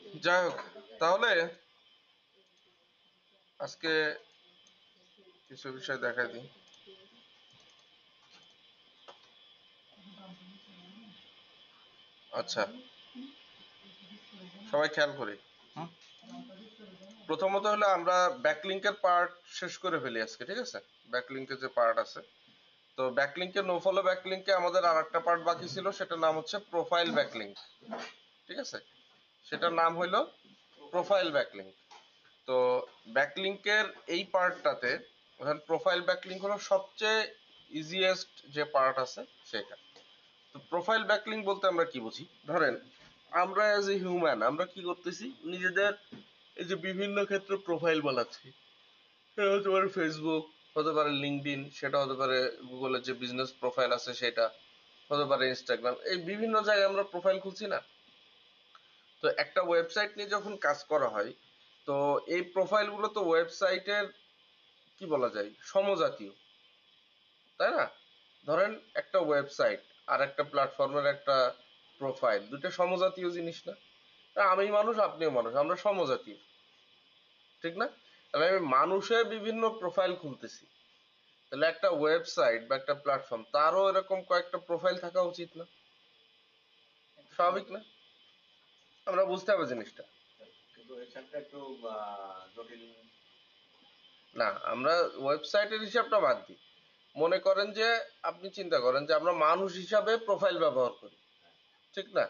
যাই হোক, তাহলে আজকে কিছু বিষয় দেখাই দিই। আচ্ছা, সবাই খেয়াল করি। প্রথমত হলো আমরা ব্যাকলিংকের পার্ট শেষ করে ফেলি আজকে, ঠিক আছে? ব্যাকলিংকের যে পার্ট আছে, তো ব্যাকলিংকে নো ফলো ব্যাকলিংকে আমাদের আর একটা পার্ট বাকি ছিল, সেটার নাম হচ্ছে প্রোফাইল ব্যাকলিংক, ঠিক আছে? সেটার নাম হলো প্রোফাইল ব্যাকলিংক। তো ব্যাকলিংকের এই পার্টটাতে ধরেন প্রোফাইল ব্যাকলিংক হলো সবচেয়ে ইজিয়েস্ট যে পার্ট আছে সেটা। তো প্রোফাইল ব্যাকলিংক বলতে আমরা কি বুঝি? ধরেন আমরা অ্যাজ এ হিউম্যান আমরা কি করতেছি, নিজেদের এই যে বিভিন্ন ক্ষেত্রে প্রোফাইল বানাচ্ছি। সেটা হতে পারে ফেসবুক, হতে পারে লিঙ্কডইন, সেটা হতে পারে গুগলের যে বিজনেস প্রোফাইল আছে সেটা, হতে পারে ইনস্টাগ্রাম, এই বিভিন্ন জায়গায় আমরা প্রোফাইল খুলছি না? তো একটা ওয়েবসাইট নিয়ে যখন কাজ করা হয়, তো এই প্রোফাইলগুলো তো ওয়েবসাইটের কি বলা যায় সমজাতীয়, তাই না? ধরেন একটা ওয়েবসাইট আর একটা প্ল্যাটফর্মের একটা প্রোফাইল, দুটো সমজাতীয় জিনিস না? আমি মানুষ, আপনিও মানুষ, আমরা সমজাতীয়, ঠিক না? তাহলে আমি মানুষের বিভিন্ন প্রোফাইল খুলতেছি, তাহলে একটা ওয়েবসাইট বা একটা প্ল্যাটফর্ম তারও এরকম কয়েকটা প্রোফাইল থাকা উচিত না? স্বাভাবিক না? আমরা বুঝতে হবে জিনিসটা। কিন্তু এখানটা একটু জটিল। না, আমরা ওয়েবসাইটের হিসাবটা বাদ দিই। মনে করেন যে আপনি চিন্তা করেন যে আমরা মানুষ হিসাবে প্রোফাইল ব্যবহার করি, ঠিক না?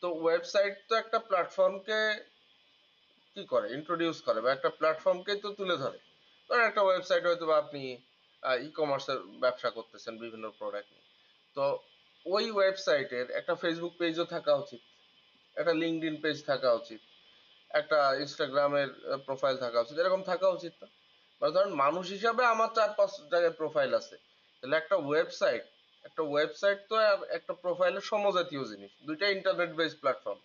তো ওয়েবসাইট তো একটা প্ল্যাটফর্মকে কি করে ইন্ট্রোডিউস করে, বা একটা প্ল্যাটফর্মকেই তো তুলে ধরে। ধরেন একটা ওয়েবসাইট হয়তো বা আপনি ই কমার্সের ব্যবসা করতেছেন বিভিন্ন প্রোডাক্ট নিয়ে, তো ওই ওয়েবসাইটের একটা ফেসবুক পেজও থাকা উচিত, একটা লিঙ্কডইন পেজ থাকা উচিত, একটা ইনস্টাগ্রামের প্রোফাইল থাকা উচিত, এরকম থাকা উচিত না? বা ধরেন মানুষ হিসাবে আমার 4-5 জায়গায় প্রোফাইল আছে, তাহলে একটা ওয়েবসাইট তো আর একটা প্রোফাইলের সমজাতীয় জিনিস, দুইটা ইন্টারনেট বেসড প্ল্যাটফর্ম।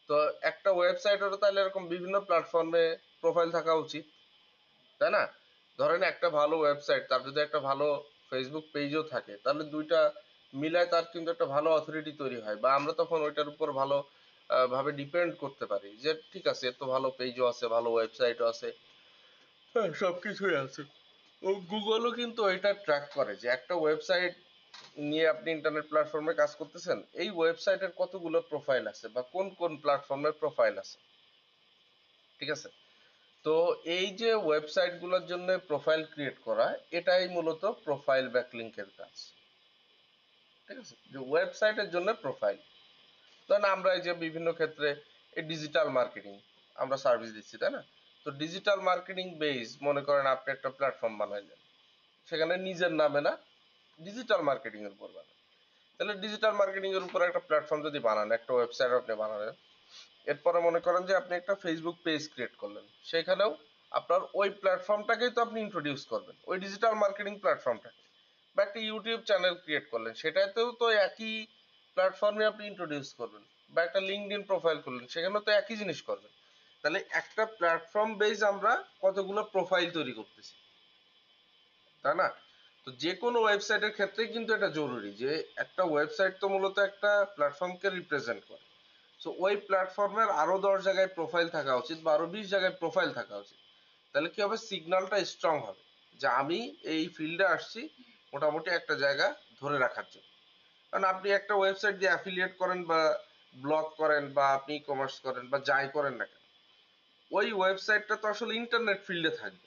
তো একটা ওয়েবসাইটেরও তাহলে এরকম বিভিন্ন প্ল্যাটফর্মে প্রোফাইল থাকা উচিত, তাই না? ধরেন একটা ভালো ওয়েবসাইট তার যদি একটা ভালো ফেসবুক পেজও থাকে, তাহলে দুইটা মিলায় তার কিন্তু একটা ভালো অথরিটি তৈরি হয়, বা আমরা তখন ওইটার উপর ভালো ভাবে ডিপেন্ড করতে পারি যে ঠিক আছে, এর তো ভালো পেজও আছে, ভালো ওয়েবসাইটও আছে, হ্যাঁ সবকিছুই আছে। ও গুগলও কিন্তু এটা ট্র্যাক করে যে একটা ওয়েবসাইট নিয়ে আপনি ইন্টারনেট প্ল্যাটফর্মে কাজ করতেছেন, এই ওয়েবসাইটের কতগুলো প্রোফাইল আছে বা কোন কোন প্ল্যাটফর্মের প্রোফাইল আছে, ঠিক আছে? তো এই যে ওয়েবসাইট গুলোর জন্য প্রোফাইল ক্রিয়েট করা, এটাই মূলত প্রোফাইল ব্যাকলিংকের কাজ, ঠিক আছে? যে ওয়েবসাইটের জন্য প্রোফাইল। ধরেন আমরা এই যে বিভিন্ন ক্ষেত্রে এই ডিজিটাল মার্কেটিং আমরা সার্ভিস দিচ্ছি, তাই না? তো ডিজিটাল মার্কেটিং বেস মনে করেন আপনি একটা প্ল্যাটফর্ম বানাইলেন, সেখানে নিজের নামে না, ডিজিটাল মার্কেটিং এর উপর বানান। তাহলে ডিজিটাল মার্কেটিং এর উপর একটা প্ল্যাটফর্ম যদি বানান, একটা ওয়েবসাইট আপনি বানালেন, এরপরে মনে করেন যে আপনি একটা ফেসবুক পেজ ক্রিয়েট করলেন, সেখানেও আপনার ওই প্ল্যাটফর্মটাকেই তো আপনি ইন্ট্রোডিউস করবেন, ওই ডিজিটাল মার্কেটিং প্ল্যাটফর্মটাকে। বা একটা ইউটিউব চ্যানেল ক্রিয়েট করলেন, সেটাতেও তো একই প্ল্যাটফর্মে আপনি ইন্ট্রোডিউস করবেন। বা একটা লিঙ্কডইন প্রোফাইল করলেন, সেখানেও তো একই জিনিস করবেন। তাহলে একটা প্ল্যাটফর্ম বেস আমরা কতগুলো প্রোফাইল তৈরি করতেছি, তাই না? তো যে কোনো ওয়েবসাইটের ক্ষেত্রে কিন্তু এটা জরুরি যে একটা ওয়েবসাইট তো মূলত একটা প্ল্যাটফর্মকে রিপ্রেজেন্ট করে। সো ওই প্ল্যাটফর্মের আরো 10 জায়গায় প্রোফাইল থাকা উচিত, বা আরো 20 জায়গায় প্রোফাইল থাকা উচিত। তাহলে কি হবে, সিগন্যালটা স্ট্রং হবে যে আমি এই ফিল্ডে আসছি মোটামুটি একটা জায়গা ধরে রাখার জন্য। কারণ আপনি একটা ওয়েবসাইট দিয়ে অ্যাফিলিয়েট করেন বা ব্লগ করেন বা আপনি ই কমার্স করেন বা যাই করেন না কেন, ওই ওয়েবসাইটটা তো আসলে ইন্টারনেট ফিল্ডে থাকবে।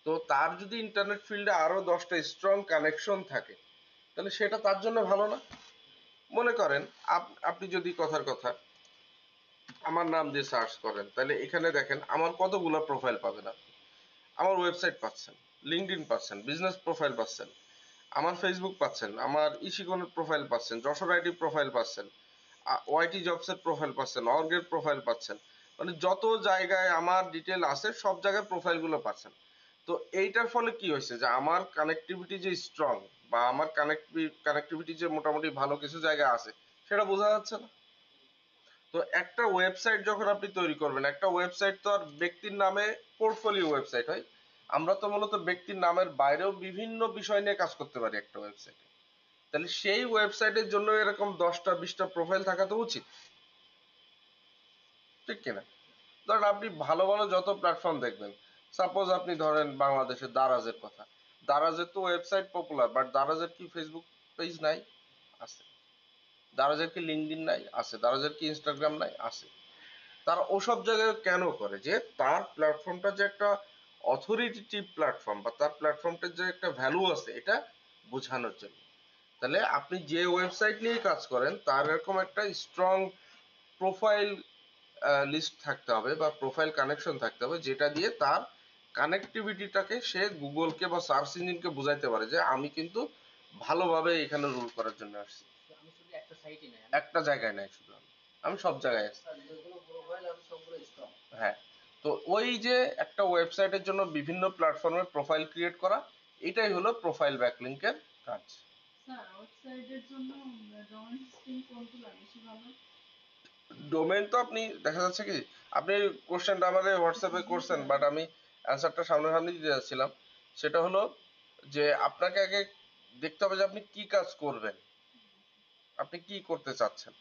তো তার যদি ইন্টারনেট ফিল্ডে আরো 10টা স্ট্রং কানেকশন থাকে, তাহলে সেটা তার জন্য ভালো না? মনে করেন আপনি যদি কথার কথা আমার নাম দিয়ে সার্চ করেন, তাহলে এখানে দেখেন আমার কতগুলো প্রোফাইল পাবেন আপনি। আমার ওয়েবসাইট পাচ্ছেন, লিঙ্কডইন পাচ্ছেন, বিজনেস প্রোফাইল পাচ্ছেন, আমার ফেসবুক পাচ্ছেন, আমার ইশিকনের প্রোফাইল পাচ্ছেন, যশোর আইটি প্রোফাইল পাচ্ছেন, ওয়াইটি জবসের প্রোফাইল পাচ্ছেন, অর্গের প্রোফাইল পাচ্ছেন। মানে যত জায়গায় আমার ডিটেল আছে সব জায়গায় প্রোফাইলগুলো পাচ্ছেন। তো এইটার ফলে কি হয়েছে যে আমার কানেক্টিভিটি যে স্ট্রং, বা আমার কানেক্টিভিটি যে মোটামুটি ভালো কিছু জায়গা আছে, সেটা বোঝা যাচ্ছে না? তো একটা ওয়েবসাইট যখন আপনি তৈরি করবেন, একটা ওয়েবসাইট তো আর ব্যক্তির নামে পোর্টফোলিও ওয়েবসাইট হয়। আমরা তো মূলত ব্যক্তির নামের বাইরেও বিভিন্ন বিষয় নিয়ে কাজ করতে পারি একটা ওয়েবসাইটে। তাহলে সেই ওয়েবসাইটের জন্য এরকম 10টা 20টা প্রোফাইল থাকা তো উচিত, ঠিক কিনা? ধরেন আপনি ভালো ভালো যত প্ল্যাটফর্ম দেখবেন, সাপোজ আপনি ধরেন বাংলাদেশের দারাজের কথা, দারাজের তো ওয়েবসাইট পপুলার, বাট দারাজের কি ফেসবুক পেজ নাই? আছে। দারাজের কি লিঙ্কডইন নাই? আছে। দারাজের কি ইনস্টাগ্রাম নাই? আছে। তারা ওসব জায়গায় কেন করে? যে তার প্ল্যাটফর্মটা যে একটা অথরিটেটিভ প্ল্যাটফর্ম বা তার প্ল্যাটফর্মটার যে একটা ভ্যালু আছে এটা বোঝানোর জন্য। তাহলে আপনি যে ওয়েবসাইট নিয়ে কাজ করেন তার এরকম একটা স্ট্রং প্রোফাইল লিস্ট থাকতে হবে বা প্রোফাইল কানেকশন থাকতে হবে, যেটা দিয়ে তার কানেক্টিভিটিটাকে সে গুগলকে বা সার্চ ইঞ্জিনকে বোঝাইতে পারে যে আমি কিন্তু ভালোভাবে এখানে রুল করার জন্য আসছি, আমি শুধু একটা সাইটই নাই, একটা জায়গায় নাই শুধু আমি সব জায়গায় আছি। যেগুলো প্রোফাইল আছে সবগুলো স্ট্রং। হ্যাঁ, তো ওই যে একটা ওয়েবসাইটের জন্য বিভিন্ন প্ল্যাটফর্মে প্রোফাইল ক্রিয়েট করা, এটাই হলো প্রোফাইল ব্যাকলিংকের কাজ। স্যার ওয়েবসাইটের জন্য ডোমেন হোস্টিং কোনগুলো বেশি ভালো? ডোমেন তো আপনি দেখা যাচ্ছে কি আপনি কোশ্চেনটা আমাদের হোয়াটসঅ্যাপে করছেন, বাট আমি অ্যান্সারটা সামনাসামনি দিতে যাচ্ছিলাম। সেটা হলো যে আপনাকে আগে দেখতে হবে যে আপনি কি কাজ করবেন, আপনি কি করতে চাচ্ছেন।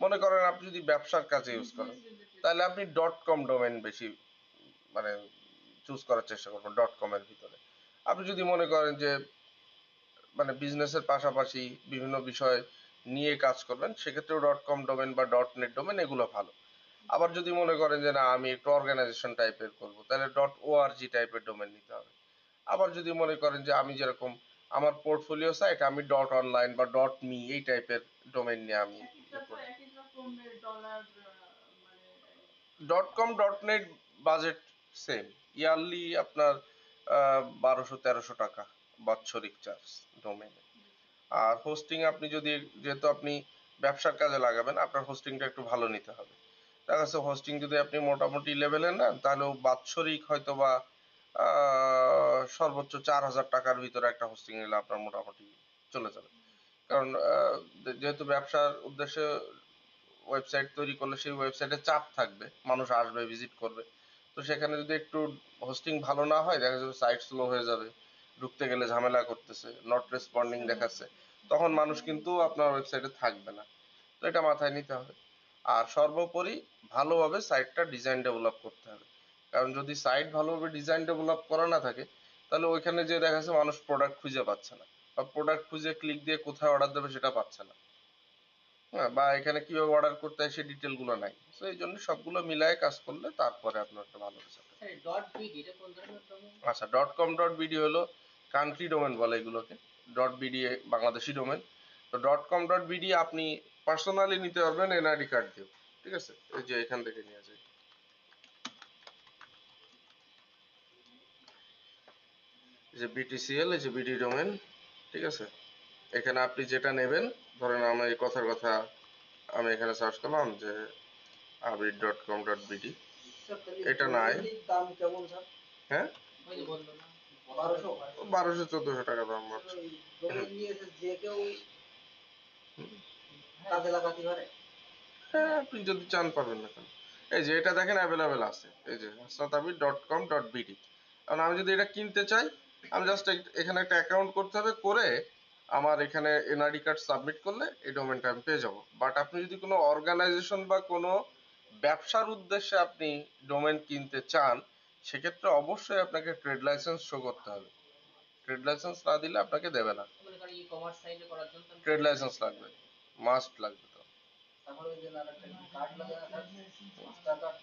মনে করেন আপনি যদি ব্যবসার কাজে ইউজ করেন তাহলে আপনি ডট কম ডোমেন বেশি মানে চুজ করার চেষ্টা করবেন ডট কম এর ভিতরে। আপনি যদি মনে করেন যে মানে বিজনেসের পাশাপাশি বিভিন্ন বিষয় নিয়ে কাজ করবেন সেক্ষেত্রেও ডট কম ডোমেন বা ডট নেট ডোমেন এগুলো ভালো। আবার যদি মনে করেন যে না আমি একটু অর্গানাইজেশন টাইপের করব তাহলে ডট ওআরজি টাইপের ডোমেন নিতে হবে। আবার যদি মনে করেন যে আমি যেরকম আমার পোর্টফোলিও সাইট আমি ডট অনলাইন বা ডট মি এই টাইপের ডোমেন নিয়ে আমি একটা তো এক এক রকমের ডলার মানে dot com dot net budget same, yearly আপনার 1200-1300 টাকা বাৎসরিক চার্জ ডোমেনে। আর হোস্টিং আপনি যদি যেহেতু আপনি ব্যবসার কাজে লাগাবেন আপনার হোস্টিংটা একটু ভালো নিতে হবে। দেখা যাচ্ছে হোস্টিং যদি আপনি মোটামুটি লেভেলের নেন তাহলে বাৎসরিক হয়তো বা সর্বোচ্চ 4000 টাকার ভিতরে একটা হোস্টিং নিলে আপনার মোটামুটি চলে যাবে। কারণ যেহেতু ব্যবসার উদ্দেশ্যে ওয়েবসাইট তৈরি করলে সেই ওয়েবসাইটে চাপ থাকবে, মানুষ আসবে ভিজিট করবে, তো সেখানে যদি একটু হোস্টিং ভালো না হয় দেখা যাবে সাইট স্লো হয়ে যাবে, ঢুকতে গেলে ঝামেলা করতেছে, নট রেসপন্ডিং দেখাচ্ছে, তখন মানুষ কিন্তু আপনার ওয়েবসাইটে থাকবে না। তো এটা মাথায় নিতে হবে। আর সর্বোপরি ভালোভাবে সাইটটা ডিজাইন ডেভেলপ করতে হবে, কারণ যদি সাইট ভালোভাবে ডিজাইন ডেভেলপ করা না থাকে তাহলে ওইখানে যে দেখা যাচ্ছে মানুষ প্রোডাক্ট খুঁজে পাচ্ছে না বা প্রোডাক্ট খুঁজে ক্লিক দিয়ে কোথায় অর্ডার দেবে সেটা পাচ্ছে না। হ্যাঁ, বা এখানে কিভাবে অর্ডার করতে হয় সেই ডিটেল গুলো নাই। তো এই জন্য সবগুলো মিলায় কাজ করলে তারপরে আপনার একটা ভালো রেজাল্ট। স্যার ডট বিডি এটা কোন ধরনের ডোমেন? আচ্ছা, ডট কম ডট বিডি হলো কান্ট্রি ডোমেন বলে এগুলোকে, ডট বিডি বাংলাদেশি ডোমেন। তো ডট কম ডট বিডি আপনি পার্সোনালি নিতে পারবেন এনআইডি কার্ড দিয়ে, ঠিক আছে? এই যে এখান থেকে নিয়ে যায়, এই যে বিটিসিএল, এই যে বিডি ডোমেন, ঠিক আছে? এখানে আপনি যেটা নেবেন, ধরেন আমি এই কথার কথা আমি এখানে সার্চ করলাম যে আবির ডট কম ডট বিডি, এটা নাই। দাম কেমন স্যার? হ্যাঁ, ওই যে বললো না 1200? 1200-1400 টাকা দাম আছে। ডোমেন নিয়েছে যে কেউ কাজে লাগাতে পারে? হ্যাঁ, আপনি যদি চান পারবেন না কেন। এই যে এটা দেখেন অ্যাভেলেবেল আছে, এই যে হাসনাতাবির ডট কম ডট বিডি। কারণ আমি যদি এটা কিনতে চাই আমি জাস্ট এখানে একটা অ্যাকাউন্ট করতে হবে, করে আমার এখানে এনআইডি কার্ড সাবমিট করলে এই ডোমেনটা আমি পেয়ে যাবো। বাট আপনি যদি কোনো অর্গানাইজেশন বা কোনো ব্যবসার উদ্দেশ্যে আপনি ডোমেন কিনতে চান সেক্ষেত্রে অবশ্যই আপনাকে ট্রেড লাইসেন্স শো করতে হবে। ট্রেড লাইসেন্স না দিলে আপনাকে দেবে না। মনে করেন ই কমার্স সাইটে করার জন্য তো ট্রেড লাইসেন্স লাগবে, মাস্ট লাগবে। তো তারপরে ওই যে আরেকটা কার্ড লাগে না স্যার? মাস্টার কার্ড,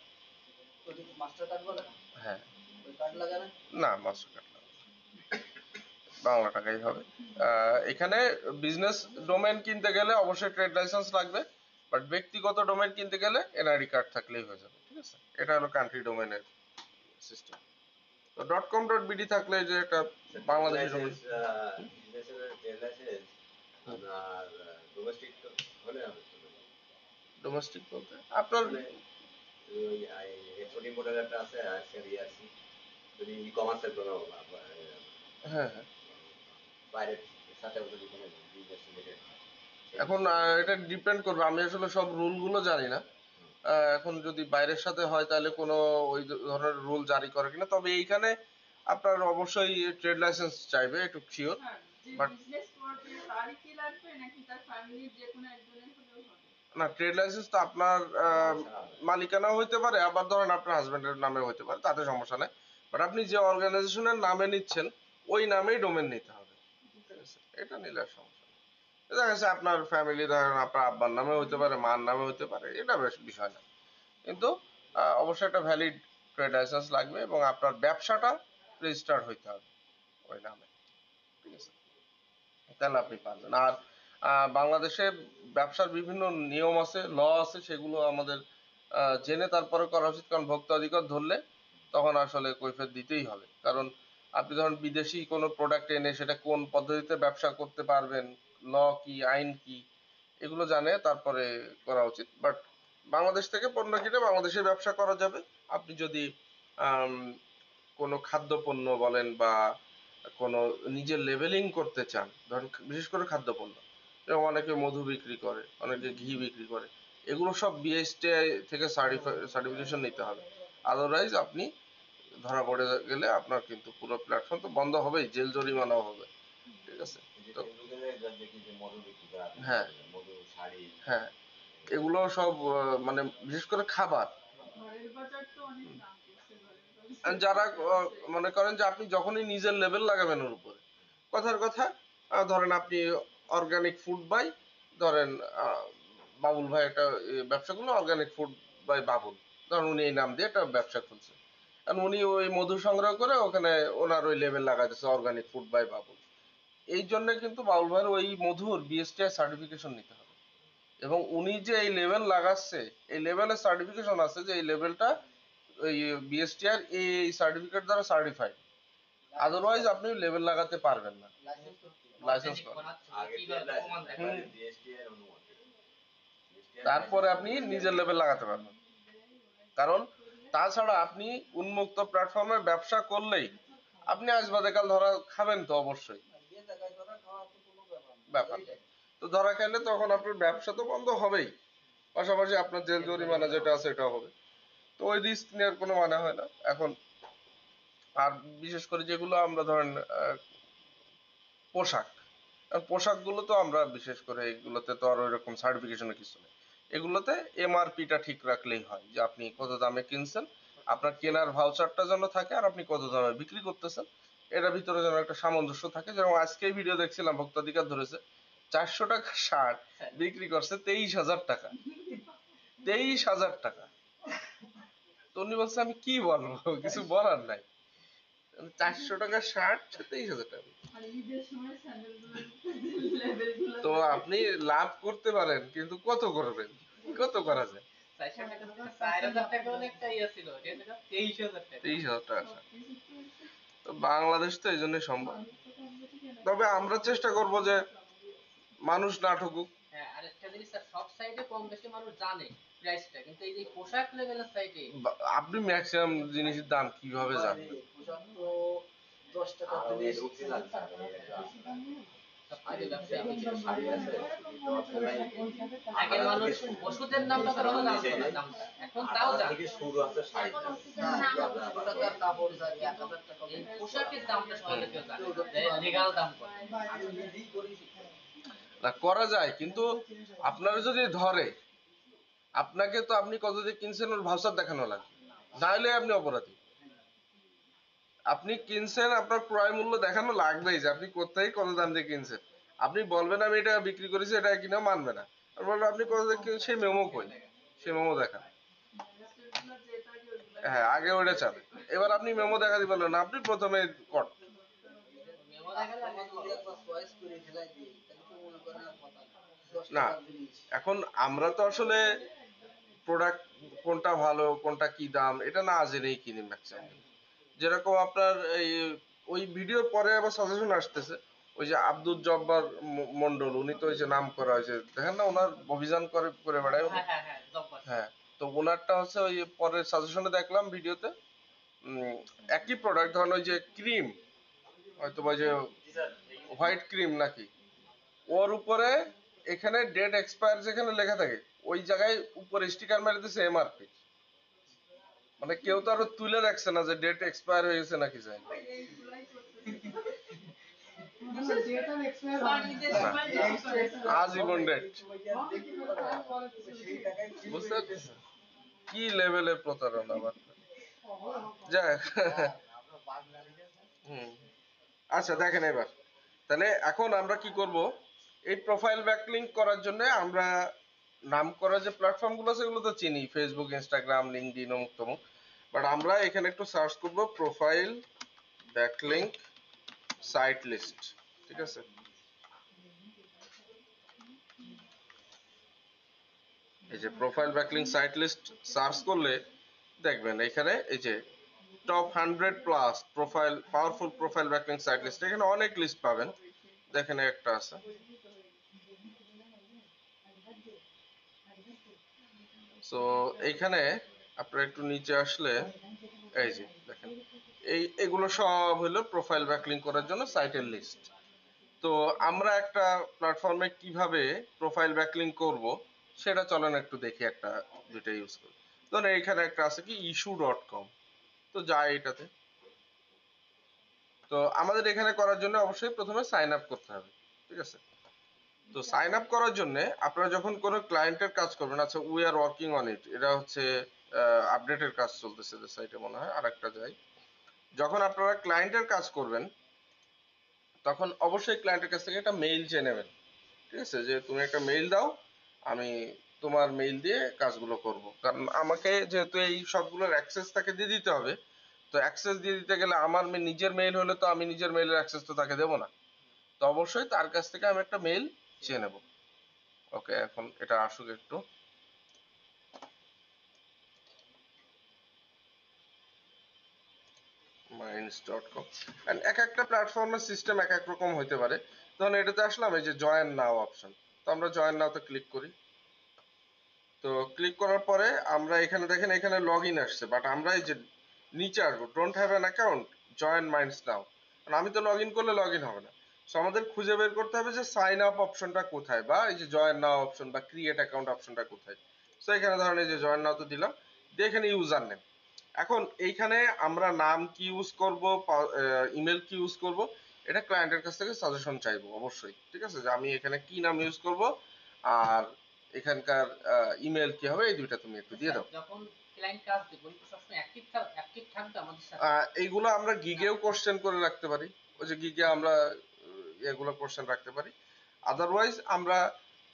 ওটা কি মাস্টার কার্ড বলে না? হ্যাঁ, ওই কার্ড লাগে না? না মাস্টার কার্ড লাগবে না, বাংলা টাকাই হবে। এখানে বিজনেস ডোমেন কিনতে গেলে অবশ্যই ট্রেড লাইসেন্স লাগবে, বাট ব্যক্তিগত ডোমেন কিনতে গেলে এনআইডি কার্ড থাকলেই হয়ে যাবে, ঠিক আছে? এটা হলো কান্ট্রি ডোমেনের সিস্টেম। তো ডট কম ডট বিডি থাকলে যে একটা বাংলাদেশি ডোমেন। আপনার ডোমেস্টিক হলে হবে তো। ডোমেস্টিক বলতে আপনার মানে ওই এক্সপোর্ট ইম্পোর্টের একটা আছে আর সিআরসি, যদি ই কমার্সের কোনো হ্যাঁ হ্যাঁ, বাইরের সাথে যদি কোনো বিজনেস রিলেটেড। এখন এটা ডিপেন্ড করবে, আমি আসলে সব রুল গুলো জানি না। এখন যদি বাইরের সাথে হয় তাহলে কোনো ওই ধরনের রুল জারি করে কিনা, তবে এইখানে আপনার অবশ্যই ট্রেড লাইসেন্স চাইবে, একটু শিওর। হ্যাঁ, যে বাট বিজনেস করবে তারই কি লাগবে নাকি তার ফ্যামিলির যে কোনো একজনের হলেও হবে? না, ট্রেড লাইসেন্স তো আপনার মালিকানাও হইতে পারে, আবার ধরেন আপনার হাজবেন্ডের নামে হইতে পারে, তাতে সমস্যা নাই। বাট আপনি যে অর্গানাইজেশনের নামে নিচ্ছেন ওই নামেই ডোমেন নিতে হবে, ঠিক আছে? এটা নিলে আর সমস্যা নেই। দেখা গেছে আপনার ফ্যামিলি, ধরেন আপনার আব্বার নামে হইতে পারে, মার নামে হইতে পারে, এটা বেশ বিষয় না। কিন্তু অবশ্যই একটা ভ্যালিড ট্রেড লাইসেন্স লাগবে এবং আপনার ব্যবসাটা রেজিস্টার্ড হইতে হবে ওই নামে, ঠিক আছে? তাহলে আপনি পারবেন। আর বাংলাদেশে ব্যবসার বিভিন্ন নিয়ম আছে, ল আছে, সেগুলো আমাদের জেনে তারপরে করা উচিত, কারণ ভোক্তা অধিকার ধরলে তখন আসলে কৈফিয়ত দিতেই হবে। কারণ আপনি ধরুন বিদেশি কোনো প্রোডাক্ট এনে সেটা কোন পদ্ধতিতে ব্যবসা করতে পারবেন, ল কি, আইন কি, এগুলো জানে তারপরে করা উচিত। বাট বাংলাদেশ থেকে পণ্য কিনে বাংলাদেশে ব্যবসা করা যাবে। আপনি যদি আম, কোনো খাদ্যপণ্য বলেন বা কোনো নিজের লেবেলিং করতে চান, ধরেন বিশেষ করে খাদ্যপণ্য, যেমন অনেকে মধু বিক্রি করে, অনেকে ঘি বিক্রি করে, এগুলো সব বিএসটিআই থেকে সার্টিফিকেশন নিতে হবে। আদারওয়াইজ আপনি ধরা পড়ে গেলে আপনার কিন্তু পুরো প্ল্যাটফর্ম তো বন্ধ হবেই, জেল জরিমানাও হবে, ঠিক আছে? তো হ্যাঁ, হ্যাঁ, এগুলো সব মানে বিশেষ করে খাবার। ঘরের বাজার তো অনেক দাম করছে, ঘরের আর বাজার যারা করছে। মনে করেন যে আপনি যখনই নিজের লেভেল লাগাবেন ওর উপরে, কথার কথা, ধরেন আপনি অর্গানিক ফুড বাই, ধরেন বাবুল ভাই একটা ব্যবসা করলো, অর্গানিক ফুড বাই বাবুল, ধরেন উনি এই নাম দিয়ে একটা ব্যবসা খুলছে। আর উনি ওই মধু সংগ্রহ করে ওখানে ওনার ওই লেভেল লাগাইতেছে অর্গানিক ফুড বাই বাবুল। এই জন্য কিন্তু বাবুল ভাইয়ের ওই মধুর বিএসটিআই সার্টিফিকেশন নিতে হবে। এবং উনি যে এই লেভেল লাগাচ্ছে, এই লেভেলের সার্টিফিকেশন আছে যে এই লেভেলটা ওই বিএসটিআর এই সার্টিফিকেট দ্বারা সার্টিফাইড। আদারওয়াইজ আপনি লেভেল লাগাতে পারবেন না, লাইসেন্স করতে হবে। লাইসেন্স অর্গানিক করেন। বানাচ্ছে কিভাবে প্রমাণ দেখাবে? তারপরে আপনি নিজের লেভেল লাগাতে পারবেন। কারণ তাছাড়া আপনি উন্মুক্ত প্ল্যাটফর্মে ব্যবসা করলেই আপনি আজ বাদে কাল ধরা খাবেন তো অবশ্যই, যে জায়গায় ধরা খাওয়া তো কোনো ব্যাপার না। ব্যাপার না। এইটাই। তো ধরা খাইলে তখন আপনার ব্যবসা তো বন্ধ হবেই, পাশাপাশি আপনার জেল জরিমানা যেটা আছে এটাও হবে। তো ওই রিস্ক নেওয়ার কোনো মানে হয় না এখন। আর বিশেষ করে যেগুলো আমরা ধরেন পোশাক, আর পোশাকগুলো তো আমরা বিশেষ করে এগুলোতে তো আর ওইরকম সার্টিফিকেশনের কিছু নেই। এগুলোতে এমআরপিটা ঠিক রাখলেই হয়, যে আপনি কত দামে কিনছেন, আপনার কেনার ভাউচারটা যেন থাকে, আর আপনি কত দামে বিক্রি করতেছেন এটার ভিতরে যেন একটা সামঞ্জস্য থাকে। যেরকম আজকেই ভিডিও দেখছিলাম, ভোক্তাধিকার ধরেছে 400 টাকা শার্ট বিক্রি করছে 23,000 টাকা, 23,000 টাকা। তো উনি বলছে আমি কি বলবো, কিছু বলার নাই। 400 টাকার শার্ট 23,000 টাকা। আর ঈদের সময় স্যান্ডেলগুলোর লেভেলগুলো তো আপনি লাভ করতে পারেন, কিন্তু কত করবেন, কত করা যায়? 4,000 টাকা হলে একটা ইয়ে ছিল, এটা ছিল 23,000 টাকা। 23,000 টাকা। সবকিছু তো একটু তো বাংলাদেশ তো এই জন্যই সম্ভব। মানুষটা তো আমরা ঠিক এলাকায় তবে আমরা চেষ্টা করব যে মানুষ না ঠকুক। হ্যাঁ, আরেকটা জিনিস স্যার, সব সাইডে কম বেশি মানুষ জানে প্রাইসটা, কিন্তু এই যে পোশাক লেভেলের সাইডে আপনি ম্যাক্সিমাম জিনিসের দাম কিভাবে জানবেন? পোশাক তো 10 টাকা থেকে বেশি দামি সবথেকে ব্যবসায়ী এরকম কিছু দাম বেশি। বাড়ে না। আগে মানুষ ওষুধের নামটা তারা জানতো না দামটা, এখন তাও জানে। এখন ওষুধের নাম কত টাকার কাপড় যায় 1000 টাকা। এই পোশাকের দামটা সহজে কেউ জানে না, লিগাল দাম কত। আমি নিজেই করি। না, করা যায়, কিন্তু আপনারা যদি ধরে, আপনাকে তো আপনি কত দিয়ে কিনছেন ওর ভাউচার দেখানো লাগবে, নাহলে আপনি অপরাধী। আপনি কিনছেন, আপনার ক্রয় মূল্য দেখানো লাগবেই যে আপনি কোথায় কত দাম দিয়ে কিনছেন। আপনি বলবেন আমি এটা বিক্রি করেছি, এটা কিনা মানবে না। আর বলবেন আপনি কত দিয়ে কিনছেন, সেই মেমো কই, সেই মেমো দেখান। ম্যাজিস্ট্রেটগুলো যেটা আগে ওইগুলো হ্যাঁ, আগে ওইটা চাবে। এবার আপনি মেমো দেখাতে পারলেন না, আপনি প্রথমে কট। মেমো দেখালে আমি যদি একবার চয়েস করে ফেলাই দিই তাহলে তো মনে করেন আর কথা না। 10 না, টাকার জিনিস। এখন আমরা তো আসলে প্রোডাক্ট কোনটা ভালো কোনটা কি দাম এটা না জেনেই কিনি ম্যাক্সিমাম। যেরকম আপনার এই ওই ভিডিওর পরে আবার সাজেশন আসতেছে, ওই যে আব্দুল জব্বার মন্ডল, উনি তো ওই যে নাম করা হয়েছে, দেখেন না ওনার অভিযান করে করে বেড়ায় উনি। হ্যাঁ হ্যাঁ হ্যাঁ, জব্বার। হ্যাঁ, তো ওনারটা হচ্ছে ওই পরের সাজেশনে দেখলাম ভিডিওতে, একই প্রোডাক্ট, ধরেন ওই যে ক্রিম, হয়তো ওই যে হোয়াইট ক্রিম নাকি, ওর উপরে এখানে ডেট এক্সপায়ার যেখানে লেখা থাকে ওই জায়গায় উপরে স্টিকার মেরে দিচ্ছে এমআরপি। মানে কেউ তো আরো তুলে রাখছে না যে ডেট এক্সপায়ার হয়ে গেছে নাকি যায়। এইগুলাই করতেছে। ডেটার এক্সপায়ার আজীবন ডেট। সেই টাকায় বুঝতে পারছেন কি লেভেলের প্রতারণা আবার। যাই হোক। আমরা বাগ লাগিয়ে হুম। আচ্ছা দেখেন এবার তাহলে এখন আমরা কি করব, এই প্রোফাইল ব্যাকলিংক করার জন্য আমরা নাম করা যে প্ল্যাটফর্ম গুলো আছে সেগুলো তো চিনি, ফেসবুক, ইনস্টাগ্রাম, লিঙ্কডইন, অমুক তমুক। বাট আমরা এখানে একটু সার্চ করব প্রোফাইল ব্যাকলিংক সাইট লিস্ট। ঠিক আছে, এই যে profile backlink site list search করলে দেখবেন এখানে এই যে top 100 plus profile powerful profile backlink site list, এখানে অনেক লিস্ট পাবেন। দেখেন একটা আছে, সো এইখানে আপনারা একটু নিচে আসলে এই যে দেখেন এগুলো সব হলো প্রোফাইল ব্যাকলিংক করার জন্য সাইটের লিস্ট। তো আমরা একটা প্ল্যাটফর্মে কিভাবে প্রোফাইল ব্যাকলিংক করব সেটা চলেন একটু দেখি, একটা দুইটা ইউজ করি। ধরেন এখানে একটা আছে কি issue.com, তো যাই এটাতে। তো আমাদের এখানে করার জন্য অবশ্যই প্রথমে সাইন আপ করতে হবে। ঠিক আছে, তো সাইন আপ করার জন্য আপনারা যখন কোনো ক্লায়েন্টের কাজ করবেন, আচ্ছা we are working on it, এটা হচ্ছে আপডেটের কাজ চলতেছে সাইটে মনে হয়, আরেকটা যাই। যখন আপনারা ক্লায়েন্টের কাজ করবেন তখন অবশ্যই ক্লায়েন্টের কাছ থেকে একটা মেইল চেয়ে নেবেন। ঠিক আছে, যে তুমি একটা মেইল দাও, আমি তোমার মেইল দিয়ে কাজগুলো করব। কারণ আমাকে যেহেতু এই সবগুলোর অ্যাক্সেস তাকে দিয়ে দিতে হবে, তো অ্যাক্সেস দিয়ে দিতে গেলে আমার নিজের মেইল হলে তো আমি নিজের মেইলের অ্যাক্সেস তো তাকে দেবো না, তো অবশ্যই তার কাছ থেকে আমি একটা মেইল চেয়ে নেব। ওকে, এখন এটা আসুক একটু। minds.com, এন্ড এক একটা প্ল্যাটফর্মের সিস্টেম এক এক রকম হইতে পারে। ধরুন এটাতে আসলাম, এই যে জয়েন নাও অপশন, তো আমরা জয়েন নাওতে ক্লিক করি। তো ক্লিক করার পরে আমরা এখানে দেখেন এখানে লগ ইন আসছে, বাট আমরা এই যে নিচে আসবো don't have an account join minds now, কারণ আমি তো লগ ইন করলে লগ ইন হবে না। সো আমাদের খুঁজে বের করতে হবে যে সাইন আপ অপশনটা কোথায়, বা এই যে জয়েন নাও অপশন বা ক্রিয়েট অ্যাকাউন্ট অপশনটা কোথায়। সো এখানে ধরেন এই যে জয়েন নাও তো দিলাম, দিয়ে এখানে ইউজার নেম। এখন এইখানে আমরা নাম কি ইউজ করব, ইমেল কি ইউজ করব, এটা ক্লায়েন্টের কাছ থেকে সাজেশন চাইবো অবশ্যই। ঠিক আছে, যে আমি এখানে কি নাম ইউজ করব আর এখানকার ইমেল কি হবে, এই দুইটা তুমি একটু দিয়ে দাও। যখন ক্লায়েন্ট কাজ দেব উনি সবসময় অ্যাক্টিভ থাকবে আমাদের সাথে। এইগুলো আমরা গিগেও কোশ্চেন করে রাখতে পারি, ওই যে গিগে আমরা এগুলো কোশ্চেন রাখতে পারি। আদারওয়াইজ আমরা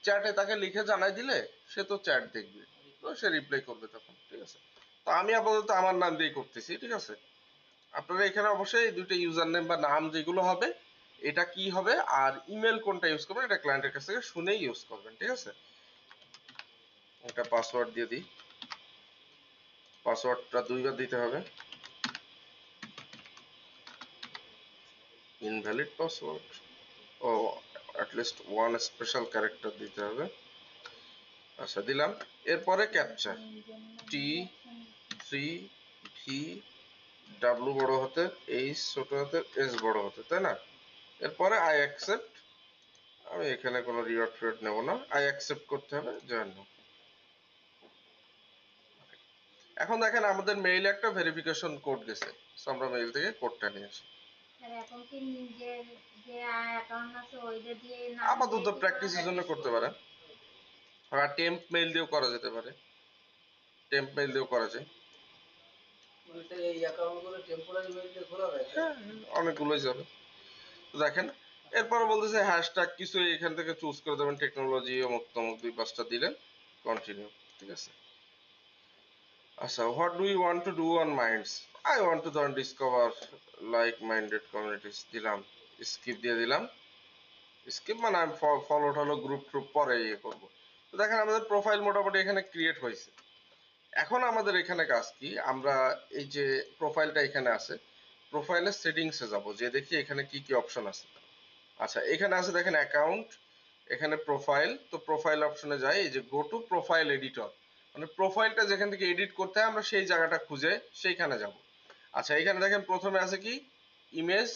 চ্যাটে তাকে লিখে জানাই দিলে সে তো চ্যাট দেখবে, তো সে রিপ্লাই করবে তখন। ঠিক আছে, তো আমি আপাতত আমার নাম দিয়ে করতেছি। ঠিক আছে, আপনারা এখানে অবশ্যই এই দুইটা ইউজার নেম বা নাম যেগুলো হবে এটা কি হবে আর ইমেল কোনটা ইউজ করবেন এটা ক্লায়েন্টের কাছ থেকে শুনেই ইউজ করবেন। ঠিক আছে, এটা পাসওয়ার্ড দিয়ে দিই, পাসওয়ার্ডটা 2 বার দিতে হবে, ইনভ্যালিড পাসওয়ার্ড, ও অ্যাটলিস্ট 1 স্পেশাল ক্যারেক্টার দিতে হবে। আচ্ছা দিলাম, এরপরে ক্যাপচা T3 V W বড় হাতের, H ছোট হাতের, S বড় হাতের, তাই না? এরপরে আই অ্যাকসেপ্ট, আমি এখানে কোনো রিওয়ার্ড ফিওয়ার্ড নেব না, আই অ্যাকসেপ্ট করতে হবে, জয়েন নাও। এখন দেখেন আমাদের মেইলে একটা ভেরিফিকেশন কোড গেছে, সো আমরা মেইল থেকে কোডটা নিয়ে আসি। এখন কি নিজের যে অ্যাকাউন্ট আছে ওইটা দিয়ে আপাতত প্র্যাকটিসের জন্য করতে পারেন, আর টেম্প মেইল দিয়েও করা যেতে পারে, টেম্প মেইল দিয়েও করা যায়। এই অ্যাকাউন্টগুলো টেম্পোরারি মেইল দিয়ে খোলা যায়। হ্যাঁ, অনেকগুলোই যাবে। তো দেখেন এরপরে বলতেছে হ্যাশট্যাগ কিছু এখান থেকে চুজ করে দেবেন, টেকনোলজি অমুক তমুক 2-5টা দিলেন, কন্টিনিউ। ঠিক আছে, আচ্ছা what do you want to do on minds, I want to ধরেন ডিসকভার লাইক মাইন্ডেড কমিউনিটিস, দিলাম, স্কিপ দিয়ে দিলাম। স্কিপ মানে আমি ফলো টলো গ্রুপ ট্রুপ পরে ইয়ে করবো। তো দেখেন আমাদের প্রোফাইল মোটামুটি এখানে ক্রিয়েট হয়েছে। এখন আমাদের এখানে কাজ কি, আমরা এই যে প্রোফাইলটা এখানে আছে, প্রোফাইলের সেটিংসে যাব, যে দেখি এখানে কি কি অপশন আছে। আচ্ছা এখানে আছে দেখেন অ্যাকাউন্ট, এখানে প্রোফাইল, তো প্রোফাইল অপশনে যাই, এই যে গো টু প্রোফাইল এডিটর, মানে প্রোফাইলটা যেখান থেকে এডিট করতে হয় আমরা সেই জায়গাটা খুঁজে সেইখানে যাব। আচ্ছা এখানে দেখেন প্রথমে আছে কি ইমেজ,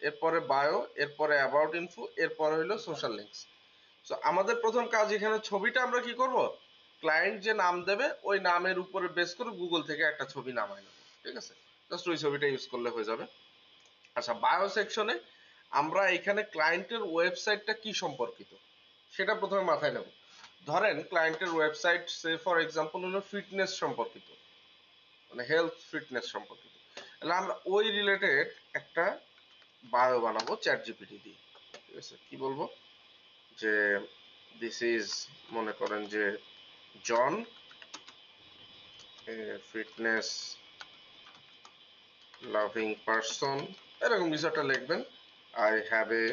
এরপরে বায়ো, এরপরে অ্যাবাউট ইনফো, এরপরে হলো সোশ্যাল লিঙ্কস। সো আমাদের প্রথম কাজ এখানে ছবিটা আমরা কি করব, ক্লায়েন্ট যে নাম দেবে ওই নামের উপরে বেস করে গুগল থেকে একটা ছবি নামাই নেব। ঠিক আছে, জাস্ট ওই ছবিটা ইউজ করলে হয়ে যাবে। আচ্ছা বায়ো সেকশনে আমরা এখানে ক্লায়েন্টের ওয়েবসাইটটা কি সম্পর্কিত সেটা প্রথমে মাথায় নেব। ধরেন ক্লায়েন্টের ওয়েবসাইট সে ফর এক্সাম্পল হলো ফিটনেস সম্পর্কিত, মানে হেলথ ফিটনেস সম্পর্কিত, তাহলে আমরা ওই রিলেটেড একটা বায়ো বানাবো চ্যাট জিপিটি দিয়ে। ঠিক আছে, কি বলবো যে দিস ইজ, মনে করেন যে জন ফিটনেস লাভিং পারসন, এরকম কিছু একটা লিখবেন। I have a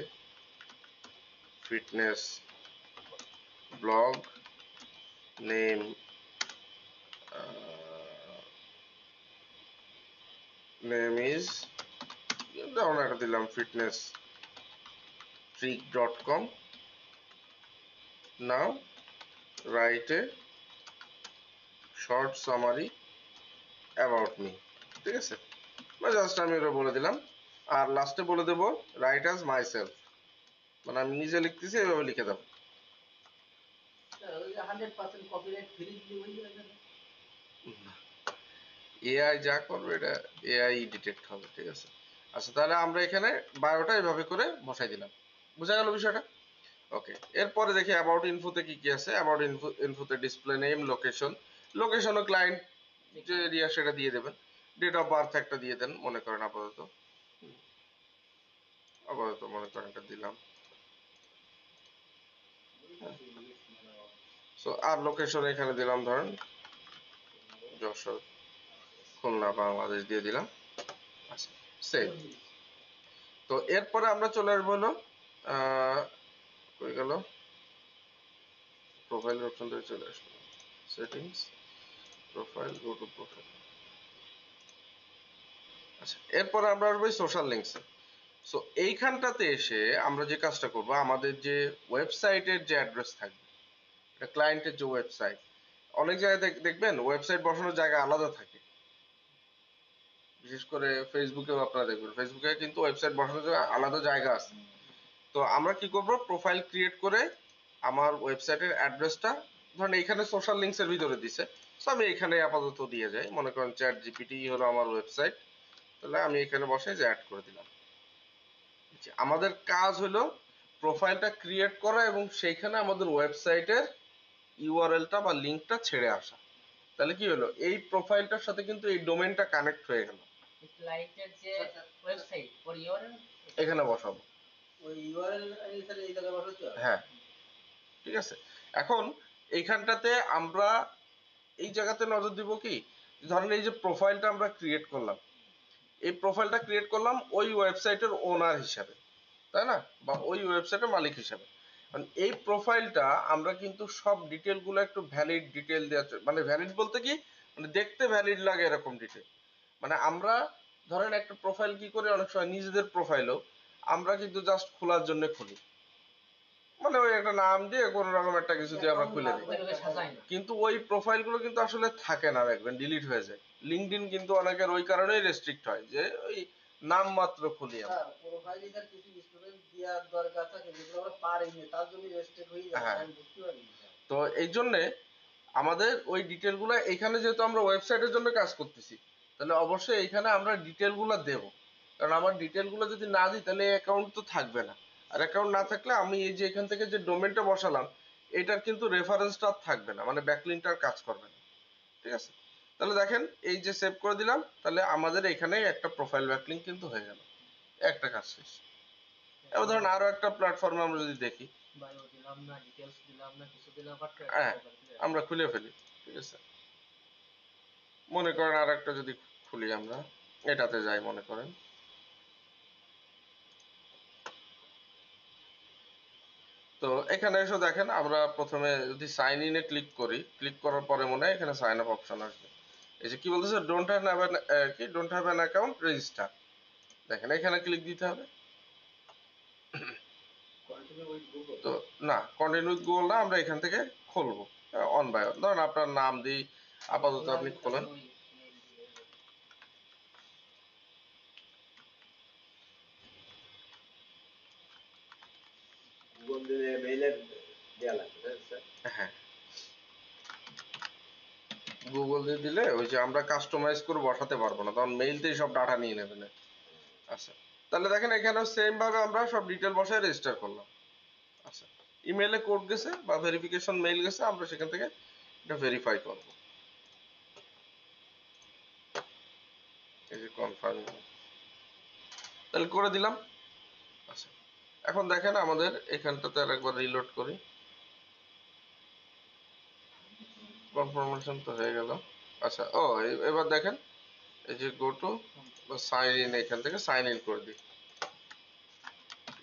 fitness blog name is, যেমন একটা দিলাম fitness freak.com. Now write a short summary about me. ঠিক আছে, মানে জাস্ট আমি এটা বলে দিলাম, আর লাস্টে বলে দেবো রাইট অ্যাজ মাই সেলফ, মানে আমি নিজে লিখতেছি এভাবে লিখে দেবো। 100% কপিরাইট ফ্রি দিলে হয়ে যাবে। এআই যা করবে এটা এআই ডিটেক্ট হবে। ঠিক আছে, আচ্ছা তাহলে আমরা এখানে বায়োটা এভাবে করে বসাই দিলাম, বোঝা গেল বিষয়টা? ওকে, এরপরে দেখি অ্যাবাউট ইনফোতে কি কি আছে। অ্যাবাউট ইনফোতে ডিসপ্লে নেম, লোকেশন, লোকেশনও ক্লায়েন্ট যে এরিয়া সেটা দিয়ে দেবেন। ডেট অফ বার্থ একটা দিয়ে দেন, মনে করেন আপাতত মনে করেন একটা দিলাম। সো আর লোকেশন এখানে দিলাম ধরেন যশোর, খুলনা, বাংলাদেশ দিয়ে দিলাম। আচ্ছা সেভ। তো এরপরে আমরা চলে আসবো হলো কই গেল, প্রোফাইল অপশন থেকে চলে আসবো settings, profile, go to profile. আচ্ছা এরপরে আমরা আসবো সোশ্যাল লিঙ্কসে। সো এইখানটাতে এসে আমরা যে কাজটা করব, আমাদের যে ওয়েবসাইটের যে অ্যাড্রেস থাকবে, এটা ক্লায়েন্টের যে ওয়েবসাইট, অনেক জায়গায় দেখবেন ওয়েবসাইট বসানোর জায়গা আলাদা থাকে, বিশেষ করে ফেসবুকেও আপনারা দেখবেন, ফেসবুকে কিন্তু ওয়েবসাইট বসানোর জন্য আলাদা জায়গা আছে। তো আমরা কি করব, প্রোফাইল ক্রিয়েট করে আমার ওয়েবসাইটের অ্যাড্রেসটা ধরেন এইখানে সোশ্যাল লিঙ্কসের ভিতরে দিছে, সো আমি এখানে আপাতত দিয়ে যাই, মনে করেন চ্যাট জিপিটি হলো আমার ওয়েবসাইট, তাহলে আমি এখানে বসে যে অ্যাড করে দিলাম। আমাদের কাজ হলো প্রোফাইলটা ক্রিয়েট করা এবং সেইখানে আমাদের ওয়েবসাইটের ইউআরএলটা বা লিঙ্কটা ছেড়ে আসা। তাহলে কি হলো, এই প্রোফাইলটার সাথে কিন্তু এই ডোমেইনটা কানেক্ট হয়ে গেল। ক্লায়েন্টের যে ওয়েবসাইট ওর ইউআরএল এখানে বসাবো, ওই ইউআরএল তাহলে এই জায়গায় বসাতে হবে। হ্যাঁ ঠিক আছে। এখন এইখানটাতে আমরা এই জায়গাতে নজর দিব কি, ধরেন এই যে প্রোফাইলটা আমরা ক্রিয়েট করলাম, এই প্রোফাইলটা ক্রিয়েট করলাম ওই ওয়েবসাইটের ওনার হিসাবে, তাই না, বা ওই ওয়েবসাইটের মালিক হিসাবে। এই প্রোফাইলটা আমরা কিন্তু সব ডিটেল গুলো একটু ভ্যালিড ডিটেল দেওয়া, মানে ভ্যালিড বলতে কি, মানে দেখতে ভ্যালিড লাগে এরকম ডিটেল। মানে আমরা ধরেন একটা প্রোফাইল কি করে, অনেক সময় নিজেদের প্রোফাইলও আমরা কিন্তু জাস্ট খোলার জন্য খুলি, মানে ওই একটা নাম দিয়ে কোনো রকম একটা কিছু দিয়ে আমরা খুলে দিই, কিন্তু ওই প্রোফাইল গুলো কিন্তু আসলে থাকে না, দেখবেন ডিলিট হয়ে যায়। লিঙ্কডইন কিন্তু অনেকের ওই কারণেই রেস্ট্রিক্ট হয় যে ওই নাম মাত্র খুলি আমরা। প্রোফাইলে তার কিছু স্টুডেন্ট দেওয়ার দরকার থাকে যেগুলো আমরা পারিনি, তার জন্য রেস্ট্রিক্ট হয়ে যায়, আমি বুঝতে পারি। তো এই জন্য আমাদের ওই ডিটেল গুলো এখানে, যেহেতু আমরা ওয়েবসাইটের জন্য কাজ করতেছি, তাহলে অবশ্যই এখানে আমরা ডিটেল গুলো দেব, কারণ আমার ডিটেল গুলো যদি না দিই তাহলে অ্যাকাউন্ট তো থাকবে না, আর অ্যাকাউন্ট না থাকলে আমি এই যে এখান থেকে যে ডোমেনটা বসালাম এটার কিন্তু রেফারেন্সটা থাকবে না, মানে ব্যাকলিংকটার কাজ করবে না। ঠিক আছে, তাহলে দেখেন এই যে সেভ করে দিলাম, তাহলে আমাদের এখানে একটা প্রোফাইল ব্যাকলিংক কিন্তু হয়ে গেল, একটা কাজ শেষ। এবার ধরেন আরো একটা প্ল্যাটফর্মে আমরা যদি দেখি, বায়ো দিলাম না, ডিটেইলস দিলাম না, কিছু দিলাম, বাট হ্যাঁ আমরা খুলে ফেলি। ঠিক আছে, মনে করেন আর একটা যদি খুলি, আমরা এটাতে যাই, মনে করেন তো এখানে এসে দেখেন আমরা প্রথমে যদি সাইন ইনে ক্লিক করি, ক্লিক করার পরে মনে হয় এখানে সাইন আপ অপশন আসবে। এই যে কি বলতেছে, ডোন্ট হ্যাভ কি don't have an account register, দেখেন এখানে ক্লিক দিতে হবে। তো না, কন্টিনিউ উইথ গুগল না, আমরা এখান থেকে খুলবো অন বাই অন। ধরেন আপনার নাম দিই, আপাতত আপনি খোলেন। হ্যাঁ গুগল দিয়ে দিলে ওই যে আমরা কাস্টমাইজ করে বসাতে পারবো না, তখন মেইল দিয়ে সব ডাটা নিয়ে নেবেন। আচ্ছা তাহলে দেখেন এখানেও সেম ভাবে আমরা সব ডিটেল বসায় রেজিস্টার করলাম। আচ্ছা, ইমেলে কোড গেছে বা ভেরিফিকেশন মেইল গেছে, আমরা সেখান থেকে এটা ভেরিফাই করব। এই যে কনফার্ম, তাহলে করে দিলাম। আচ্ছা, এখন দেখেন আমাদের এখানটাতে আরেকবার রিলোড করি, কনফার্মেশন তো হয়ে গেল। আচ্ছা, ও এবার দেখেন এই যে গো টু সাইন ইন, এখান থেকে সাইন ইন করে দিই,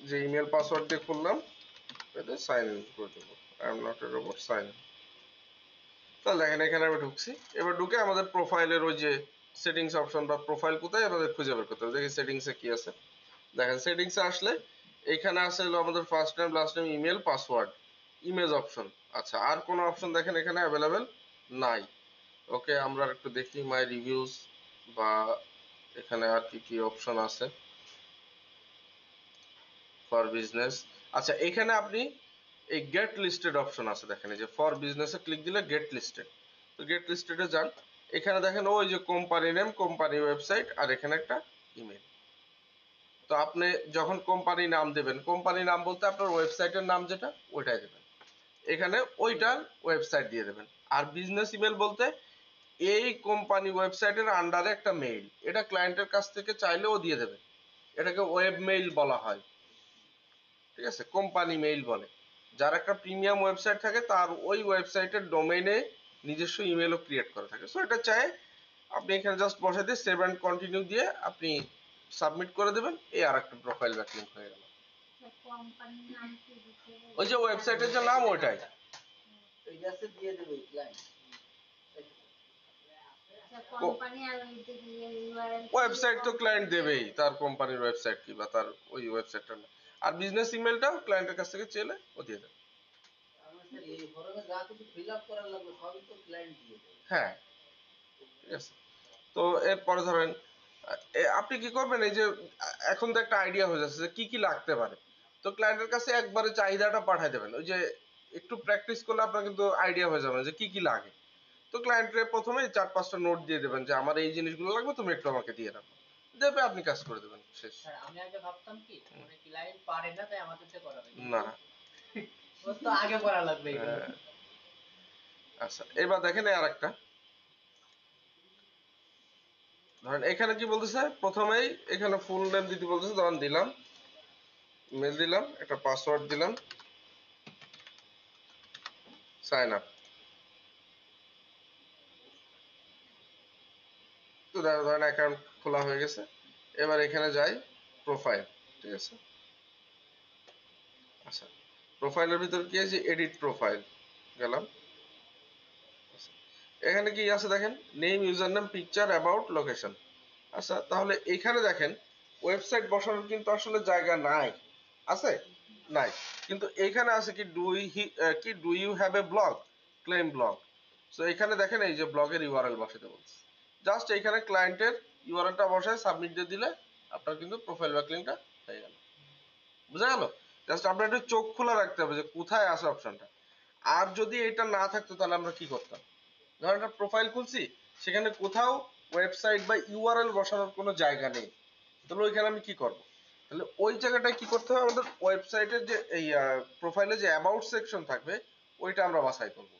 যে ইমেল পাসওয়ার্ড দিয়ে খুললাম এতে সাইন ইন করে দেবো। I am not a robot, sign in. তাহলে দেখেন এখানে আমি ঢুকছি, এবার ঢুকে আমাদের প্রোফাইলের ওই যে সেটিংস অপশন বা প্রোফাইল কোথায় আমাদের খুঁজে বের করতে হবে। দেখি সেটিংসে কি আছে। দেখেন সেটিংসে আসলে এখানে আছে হলো আমাদের first name, last name, email, password, image option. আচ্ছা, আর কোনো অপশন দেখেন এখানে অ্যাভেলেবেল নাই। ওকে, আমরা একটু দেখি মাই রিভিউজ বা এখানে আর কি কি অপশন আছে ফর বিজনেস। আচ্ছা, এখানে আপনি এই গেট লিস্টেড অপশন আছে, দেখেন এই যে ফর বিজনেসে ক্লিক দিলে গেট লিস্টেড। তো গেট লিস্টেডে যান, এখানে দেখেন ওই যে কোম্পানি নেম, কোম্পানি ওয়েবসাইট, আর এখানে একটা ইমেল। তো আপনি যখন কোম্পানি নাম দেবেন, কোম্পানি নাম বলতে আপনার ওয়েবসাইটের নাম যেটা ওইটাই দেবেন, এখানে ওইটার ওয়েবসাইট দিয়ে দেবেন। আর বিজনেস ইমেল বলতে এই কোম্পানি ওয়েবসাইটের আন্ডারে একটা মেইল, এটা ক্লায়েন্টের কাছ থেকে চাইলেও দিয়ে দেবে, এটাকে ওয়েব মেইল বলা হয়। ঠিক আছে, কোম্পানি মেইল বলে। যার একটা প্রিমিয়াম ওয়েবসাইট থাকে তার ওই ওয়েবসাইটের ডোমেইনে নিজস্ব ইমেলও ক্রিয়েট করা থাকে। সো এটা চাই আপনি এখানে জাস্ট বসাই দিয়ে সেভ অ্যান্ড কন্টিনিউ দিয়ে আপনি সাবমিট করে দেবেন, এই আর একটা প্রোফাইল ব্যাকলিংক হয়ে গেল। কোম্পানির নাম কি দিতে হবে? ওই যে ওয়েবসাইটের যে নাম ওইটাই। এই জাস্ট দিয়ে দেবে ক্লায়েন্ট। কোম্পানি আর ওই যে ইউআরএল ওয়েবসাইট তো ক্লায়েন্ট দেবেই, তার কোম্পানির ওয়েবসাইট কি বা তার ওই ওয়েবসাইটটা না। আর বিজনেস ইমেলটাও ক্লায়েন্টের কাছ থেকে চেলে ও দিয়ে দেবে। স্যার এই ফর্মে যা কিছু ফিল আপ করা লাগবে সবই তো ক্লায়েন্ট দিয়ে দেবে। হ্যাঁ, ঠিক আছে। তো এরপরে ধরেন আপনি কি করবেন, এই যে এখন তো একটা আইডিয়া হয়ে যাচ্ছে যে কি কি লাগতে পারে। তো ক্লায়েন্টের কাছে একবারে চাহিদাটা পাঠাই দেবেন, ওই যে একটু প্র্যাকটিস করলে আপনার কিন্তু আইডিয়া হয়ে যাবে যে কি কি লাগে। তো ক্লায়েন্টের প্রথমে 4-5টা নোট দিয়ে দেবেন যে আমার এই জিনিসগুলো লাগবে, তুমি একটু আমাকে দিয়ে রাখো, দেবে, আপনি কাজ করে দেবেন, শেষ। স্যার আমি আগে ভাবতাম কি মানে ক্লায়েন্ট পারে না তাই আমাদের দিয়ে করাবে, না, ওর তো আগে করা লাগবে এগুলো। হ্যাঁ। আচ্ছা, এবার দেখেন আর একটা, ধরেন এখানে কি বলতেছে, প্রথমেই এখানে ফুল নেম দিতে বলতেছে, ধরেন দিলাম, মেল দিলাম, একটা পাসওয়ার্ড দিলাম, সাইন আপ। তো ধরেন অ্যাকাউন্ট খোলা হয়ে গেছে। এবার এখানে যাই প্রোফাইল, ঠিক আছে। আচ্ছা, প্রোফাইলের ভিতর কি আছে, এডিট প্রোফাইল, গেলাম। আচ্ছা, এখানে কি আছে দেখেন, name, user name, picture, about, location. আচ্ছা, তাহলে এখানে দেখেন ওয়েবসাইট বসানোর কিন্তু আসলে জায়গা নাই, আছে নাই, কিন্তু এখানে আছে কি do you have a blog, claim blog. So এখানে দেখেন এই যে ব্লগের ইউআরএল বসাতে বলছে, জাস্ট এখানে ক্লায়েন্টের ইউআরএলটা বসায় সাবমিট দিয়ে দিলে আপনার কিন্তু প্রোফাইল ব্যাকলিংকটা হয়ে গেল। বুঝা গেল? জাস্ট আপনার একটু চোখ খোলা রাখতে হবে যে কোথায় আছে অপশনটা। আর যদি এটা না থাকতো তাহলে আমরা কি করতাম, ধরেন একটা প্রোফাইল খুলছি, সেখানে কোথাও ওয়েবসাইট বা ইউআরএল বসানোর কোনো জায়গা নেই, তাহলে ওইখানে আমি কি করব? তাহলে ওই জায়গাটায় কি করতে হবে, আমাদের ওয়েবসাইটের যে এই প্রোফাইলে যে অ্যাবাউট সেকশন থাকবে ওইটা আমরা বাছাই করব।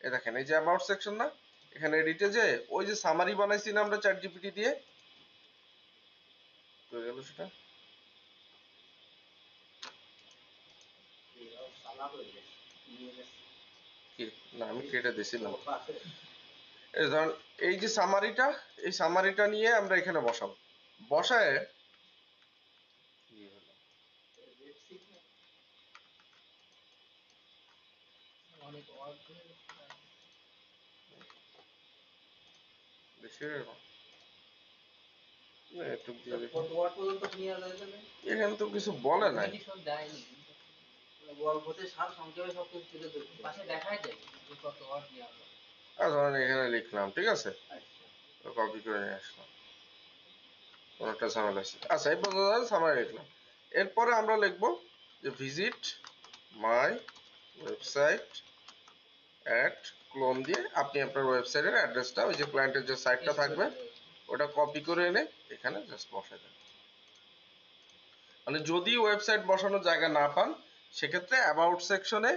এই দেখেন এই যে অ্যাবাউট সেকশন না, এখানে এডিটে যে ওই যে সামারি বানাইছি না আমরা চ্যাট জিপিটি দিয়ে, তো গেল সেটা সালা হয়ে গেছে কি না, আমি কেটে দিছিলাম। পাশে এই ধরেন এই যে সামারিটা, এই সামারিটা নিয়ে আমরা এখানে বসাবো, বসায় অনেক অর্ধেক বেশি হয়ে গেল। না, একটু দিয়ে দেখি। কত ওয়াট পর্যন্ত নিয়ে যায় তাহলে এখানে তো কিছু বলে নাই। definition দেয়নি, গল্পতে সার সংক্ষেপে সব কিছু তুলে ধরতে পাশে দেখাই যায় যে কত ওয়াট নেওয়া হবে। আর ধরেন এখানে লিখলাম, ঠিক আছে, আচ্ছা কপি করে নিয়ে আসলাম, কোনটা ঝামেলা আছে। আচ্ছা, এই পর্যন্ত ধরেন সামারি লিখলাম। এরপরে আমরা লিখবো যে visit my website at clone দিয়ে আপনি আপনার ওয়েবসাইটের অ্যাড্রেসটা, ওই যে ক্লায়েন্টের যে সাইটটা থাকবে ওটা কপি করে এনে এখানে জাস্ট বসাই দেন। মানে যদি ওয়েবসাইট বসানোর জায়গা না পান সেক্ষেত্রে অ্যাবাউট সেকশনে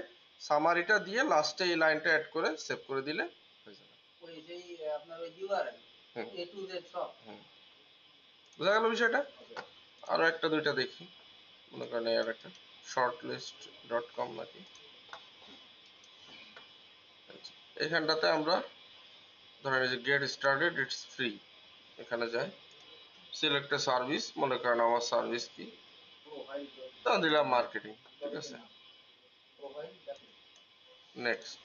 সামারিটা দিয়ে লাস্টে এই লাইনটা অ্যাড করে সেভ করে দিলে হয়ে যাবে। ওই যেই আপনার ওই URL hmm. A to Z সব। বোঝা গেল বিষয়টা? আরো একটা দুইটা দেখি, মনে করেন আর একটা shortlist.com নাকি, আচ্ছা, এখানটাতে আমরা ধরেন এই যে গেট স্টার্টেড ইটস ফ্রি, এখানে যাই, সিলেক্ট এ সার্ভিস, মনে করেন আমার সার্ভিস কি, প্রোফাইল তা দিলাম মার্কেটিং, ঠিক আছে, প্রোফাইল নেক্সট।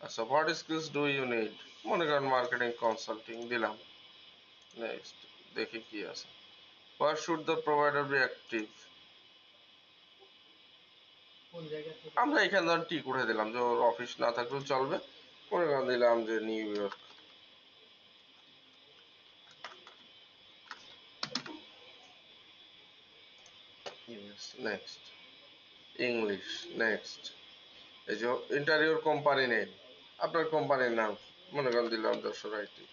আচ্ছা, what skills do you need, মনে করেন মার্কেটিং কনসাল্টিং দিলাম, নেক্সট, দেখি কি আছে, where should the provider be active, কোন জায়গা থেকে? আমরা এখানে ধরেন টিক উঠে দিলাম যে ওর অফিস না থাকলেও চলবে, মনে করেন দিলাম যে new York, next, English, next, এই যে ইন্টারভিউর কোম্পানি নেম, আপনার কোম্পানির নাম মনে করেন দিলাম যশোর আইটি,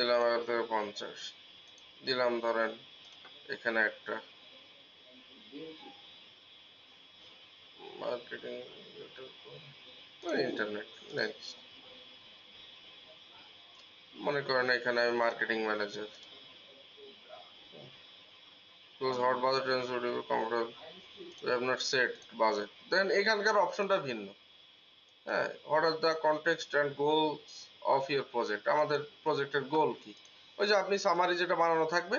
দিলাম 11 থেকে 50, দিলাম ধরেন এখানে একটা মার্কেটিং ইন্টারনেট, নেক্সট, মনে করেন এখানে আমি marketing manager, close hot budget and should be comfortable, we have not set budget, then এখানকার অপশনটা ভিন্ন, হ্যাঁ, what are the context and goals of your project, আমাদের প্রজেক্টের গোল কি, ওই যে আপনি সামারি যেটা বানানো থাকবে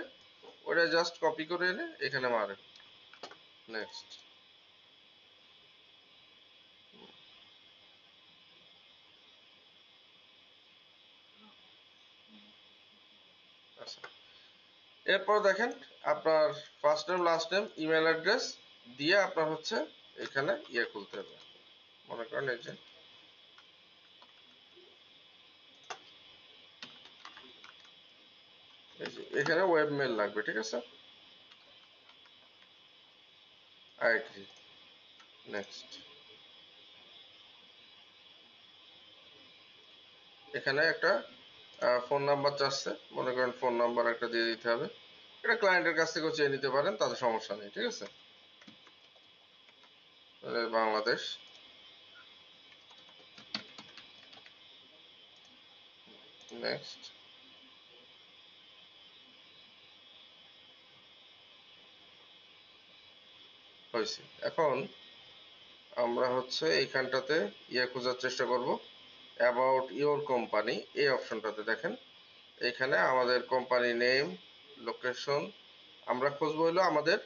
ওটা জাস্ট কপি করে এনে এখানে মারেন, নেক্সট, আচ্ছা, এরপর দেখেন আপনার first name last name email address দিয়ে আপনার হচ্ছে এখানে ইয়ে খুলতে হবে, মনে করেন এই যে এখানে ওয়েব মেল লাগবে, ঠিক আছে, আইডি, নেক্সট, এখানে একটা ফোন নাম্বার চাচ্ছে, মনে করেন ফোন নাম্বার একটা দিয়ে দিতে হবে, এটা ক্লায়েন্টের কাছ থেকেও চেয়ে নিতে পারেন, তাতে সমস্যা নেই, ঠিক আছে, বাংলাদেশ, নেক্সট, হয়েছে। এখন আমরা হচ্ছে এইখানটাতে ইয়ে খোঁজার চেষ্টা করব, অ্যাবাউট ইওর কোম্পানি, এই অপশনটাতে দেখেন এখানে আমাদের কোম্পানি নেম, লোকেশন, আমরা খুঁজবো হলো আমাদের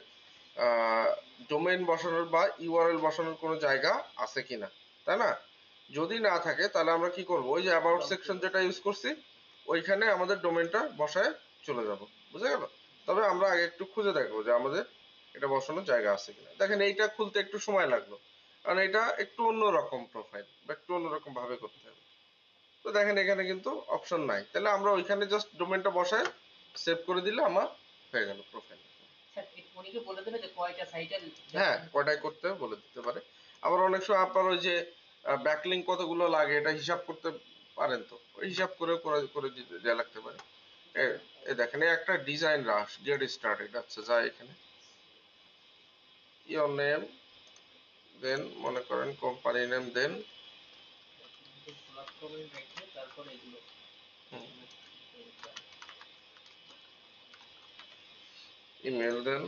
ডোমেইন বসানোর বা ইউআরএল বসানোর কোনো জায়গা আছে কিনা, তাই না, যদি না থাকে তাহলে আমরা কি করব, ওই যে অ্যাবাউট সেকশন যেটা ইউজ করছি ওইখানে আমাদের ডোমেইনটা বসায় চলে যাব, বুঝা গেল, তবে আমরা আগে একটু খুঁজে দেখবো যে আমাদের এটা বসানোর জায়গা আছে কিনা, দেখেন এইটা খুলতে একটু সময় লাগলো, কারণ এটা একটু অন্যরকম প্রোফাইল বা একটু অন্যরকম ভাবে করতে হবে, তো দেখেন এখানে কিন্তু অপশন নাই, তাহলে আমরা ওইখানে জাস্ট ডোমেইনটা বসায় সেভ করে দিলে আমার হয়ে গেল প্রোফাইল, স্যার উনি কি বলে দেবে যে কয়টা সাইটে? হ্যাঁ, কয়টাই করতে হবে বলে দিতে পারে, আবার অনেক সময় আপনার ওই যে ব্যাকলিঙ্ক কতগুলো লাগে এটা হিসাব করতে পারেন, তো ওই হিসাব করে করে দিতে দেয়া লাগতে পারে, এই দেখেন এই একটা ডিজাইন রাশ গেট স্টার্টেড, আচ্ছা যাই এখানে ইওর নেম, দেন মনে করেন কোম্পানি নেম, দেন প্ল্যাটফর্মে রেখে তারপর এগুলো ইমেল, দেন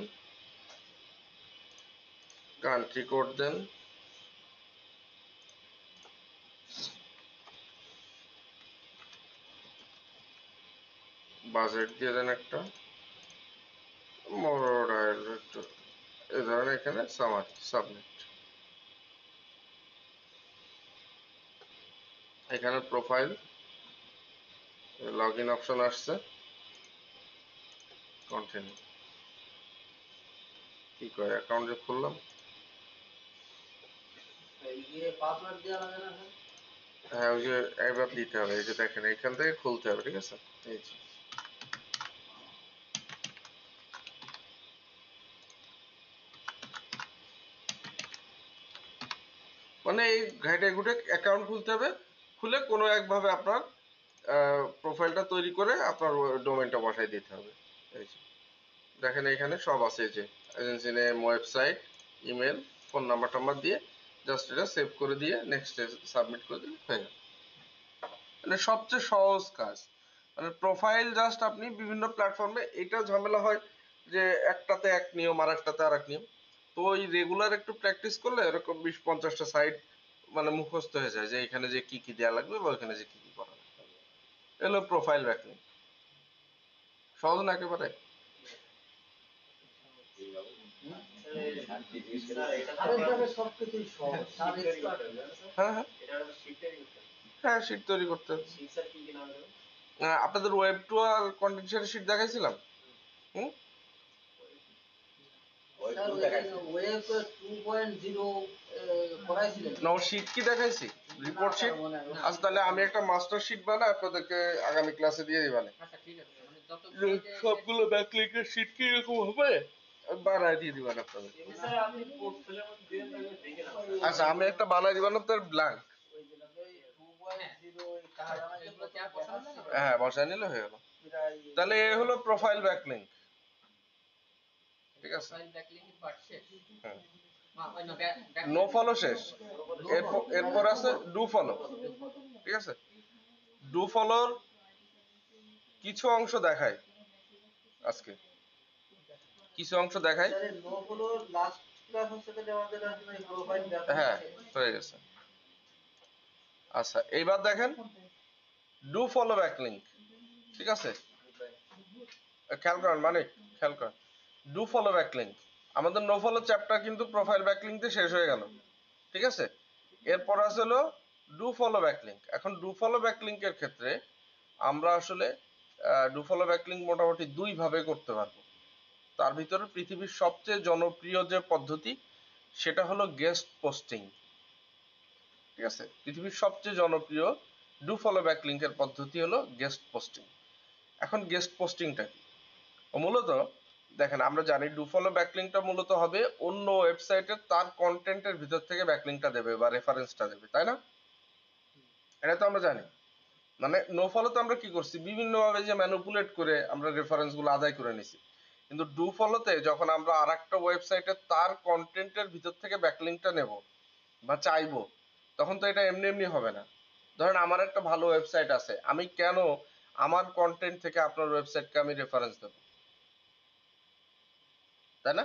কান্ট্রি কোড, দেন বাজেট দিয়ে দেন একটা, এই ধরনের এখানে সামারি, সাবমিট, এখানে প্রোফাইল লগ ইন অপশন আসছে, কন্টিনিউ, কি করে অ্যাকাউন্ট যে খুললাম, এই পাসওয়ার্ড দেওয়া লাগে না স্যার? হ্যাঁ ওই যে এবার দিতে হবে, এই যে দেখেন এখান থেকে খুলতে হবে, ঠিক আছে, এই যে মানে এই ঘাটে ঘুটে অ্যাকাউন্ট খুলতে হবে, খুলে কোনো একভাবে আপনার প্রোফাইলটা তৈরি করে আপনার ডোমেইনটা বসাই দিতে হবে। এই যে দেখেন এখানে সব আছে, এই যে agency name, website, email, phone number টাম্বার দিয়ে জাস্ট এটা সেভ করে দিয়ে নেক্সট সাবমিট করে দিলে হয়ে গেল। মানে সবচেয়ে সহজ কাজ। মানে প্রোফাইল জাস্ট আপনি বিভিন্ন প্ল্যাটফর্মে, এটা ঝামেলা হয় যে একটাতে এক নিয়ম আর একটাতে আর এক নিয়ম। তো ওই রেগুলার একটু প্র্যাকটিস করলে এরকম 20-50টা সাইট মানে মুখস্থ হয়ে যায় যে এখানে যে কি কি দেওয়া লাগবে বা ওখানে যে কি কি করা লাগবে। এগুলো প্রোফাইল ব্যাকলিং। সহজ না একেবারে? আরেকভাবে সবকিছুই সহজ। Sir expert. হ্যাঁ হ্যাঁ হ্যাঁ, শিট তৈরি করতে হবে। আপনাদের ওয়েব টু আর কন্টেন্ট শেয়ার শিট দেখাইছিলাম। হুম, স্যার ওয়েব 2.0 করাইছিলেন? না, ও শিট কি দেখাইছি? Report sheet. মনে হয় না। আচ্ছা, তাহলে আমি একটা মাস্টার শিট বানাই আপনাদেরকে আগামী ক্লাসে দিয়ে দিবানে। আচ্ছা ঠিক আছে, মানে যতগুলো যে যে সবগুলো ব্যাকলিংকের শিট কি এরকম হবে বানায় দিয়ে দিবেন আপনাদের। স্যার আপনি পোর্টফোলিওর মধ্যে দিবেন তাহলে দেখে নাও। আচ্ছা, আমি একটা বানাই দিবান আপনার ব্ল্যাঙ্ক। ওই যে লাগে 2.0 এই কারণে এগুলো কি আর পছন্দ না? হ্যাঁ, বসায় নিলে হয়ে গেল। তাহলে এ হলো প্রোফাইল ব্যাকলিং। ঠিক আছে। প্রোফাইল ব্যাকলিং এর পার্ট শেষ। হ্যাঁ, ওই না নো ফলো শেষ। এরপর আছে ডু ফলো। ঠিক আছে, ডু ফলোর কিছু অংশ দেখায় আজকে, কিছু অংশ দেখায়। স্যার এই নো হলো লাস্ট ক্লাস হচ্ছে যে আমাদের আসলে প্রোফাইল হ্যাঁ, হয়ে গেছে। আচ্ছা, এইবার দেখেন ডু ফলো ব্যাকলিং। ঠিক আছে, খেয়াল করেন, মানে খেয়াল করেন ডু ফলো ব্যাকলিং। আমাদের নো ফলো চ্যাপ্টার কিন্তু প্রোফাইল ব্যাকলিং তে শেষ হয়ে গেল। ঠিক আছে, এরপর আছে হলো ডু ফলো ব্যাকলিং। এখন ডু ফলো ব্যাকলিং এর ক্ষেত্রে আমরা আসলে ডু ফলো ব্যাকলিং মোটামুটি দুই ভাবে করতে পারবো। তার ভিতরে পৃথিবীর সবচেয়ে জনপ্রিয় যে পদ্ধতি সেটা হলো গেস্ট পোস্টিং। ঠিক আছে, পৃথিবীর সবচেয়ে জনপ্রিয় ডু ফলো ব্যাকলিং এর পদ্ধতি হলো গেস্ট পোস্টিং। এখন গেস্ট পোস্টিংটা কি? মূলত দেখেন, আমরা জানি ডু ফলো ব্যাকলিংটা মূলত হবে অন্য ওয়েবসাইটের তার কন্টেন্টের ভিতর থেকে ব্যাকলিংটা দেবে বা রেফারেন্সটা দেবে, তাই না? এটা তো আমরা জানি। মানে নো ফলোতে আমরা কি করছি, বিভিন্ন ভাবে যে ম্যানিপুলেট করে আমরা রেফারেন্স গুলো আদায় করে নিছি। কিন্তু ডু ফলোতে যখন আমরা আর একটা ওয়েবসাইটে তার কন্টেন্টের ভিতর থেকে ব্যাকলিংটা নেব বা চাইবো, তখন তো এটা এমনি এমনি হবে না। ধরেন আমার একটা ভালো ওয়েবসাইট আছে, আমি কেন আমার কন্টেন্ট থেকে আপনার ওয়েবসাইটকে আমি রেফারেন্স দেবো, তাই না?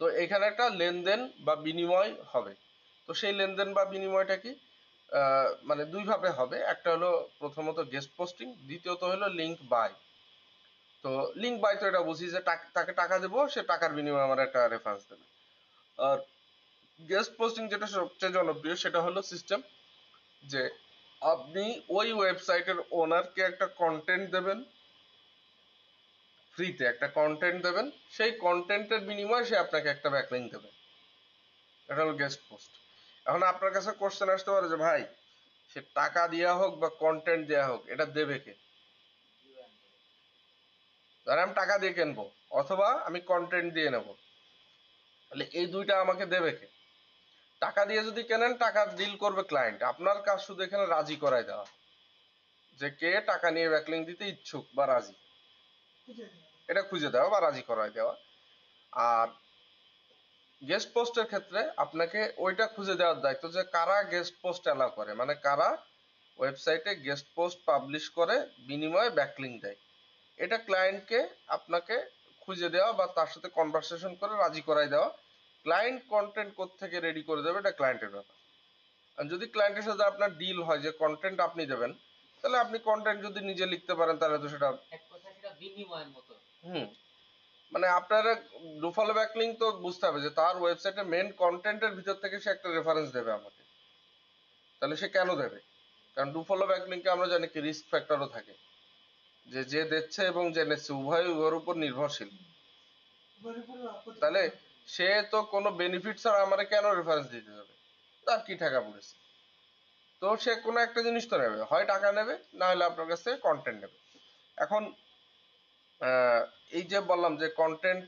তো এখানে একটা লেনদেন বা বিনিময় হবে। তো সেই লেনদেন বা বিনিময়টা কি? মানে দুই ভাবে হবে। একটা হলো প্রথমত গেস্ট পোস্টিং, দ্বিতীয়ত হলো লিঙ্ক বাই। তো লিঙ্ক বাই তো এটা বুঝি যে তাকে টাকা দেবো, সে টাকার বিনিময়ে আমার একটা রেফারেন্স দেবে। আর গেস্ট পোস্টিং যেটা সবচেয়ে জনপ্রিয় সেটা হলো সিস্টেম যে আপনি ওই ওয়েবসাইটের ওনারকে একটা কন্টেন্ট দেবেন, ফ্রিতে একটা কন্টেন্ট দেবেন, সেই কন্টেন্টের বিনিময়ে সে আপনাকে একটা ব্যাকলিংক দেবে। এটা হলো গেস্ট পোস্ট। এখন আপনার কাছে কোশ্চেন আসতে পারে যে ভাই, সে টাকা দেওয়া হোক বা কন্টেন্ট দেওয়া হোক, এটা দেবে কে? ধরেন আমি টাকা দিয়ে কিনবো অথবা আমি কন্টেন্ট দিয়ে নেবো, তাহলে এই দুইটা আমাকে দেবে কে? টাকা দিয়ে যদি কেনেন, টাকা ডিল করবে ক্লায়েন্ট, আপনার কাজ শুধু এখানে রাজি করাই দেওয়া যে কে টাকা নিয়ে ব্যাকলিং দিতে ইচ্ছুক বা রাজি, এটা খুঁজে দেওয়া বা রাজি করাই দেওয়া। আর গেস্ট পোস্টের ক্ষেত্রে আপনাকে ওইটা খুঁজে দেওয়ার দায়িত্ব যে কারা গেস্ট পোস্ট অ্যালাউ করে, মানে কারা ওয়েবসাইটে গেস্ট পোস্ট পাবলিশ করে বিনিময়ে ব্যাকলিং দেয়। এটা ক্লায়েন্টকে আপনাকে খুঁজে দেওয়া বা তার সাথে কনভারসেশন করে রাজি করাই দেওয়া। ক্লায়েন্ট কন্টেন্ট কোত্থেকে রেডি করে দেবে এটা ক্লায়েন্টের ব্যাপার। আর যদি ক্লায়েন্টের সাথে আপনার ডিল হয় যে কন্টেন্ট আপনি দেবেন, তাহলে আপনি কন্টেন্ট যদি নিজে লিখতে পারেন তাহলে তো সেটা এক কথা সেটা বিনিময়ের মতো। হুম, মানে আপনারা ডু ফলো ব্যাকলিং তো বুঝতে হবে যে তার ওয়েবসাইটে মেন কন্টেন্টের ভিতর থেকে সে একটা রেফারেন্স দেবে আমাকে। তাহলে সে কেন দেবে? কারণ ডু ফলো ব্যাকলিংকে আমরা জানি কি রিস্ক ফ্যাক্টরও থাকে, যে যে দিচ্ছে এবং যে নিচ্ছে উভয় ওর উপর নির্ভরশীল। তাহলে সে তো কোনো বেনিফিট ছাড়া আমারে কেন রেফারেন্স দিতে যাবে? তার কি টাকা পড়েছে? তো সে কোনো একটা জিনিস তো নেবে, হয় টাকা নেবে না হলে আপনার কাছ থেকে কন্টেন্ট নেবে। এখন এই যে বললাম যে কন্টেন্ট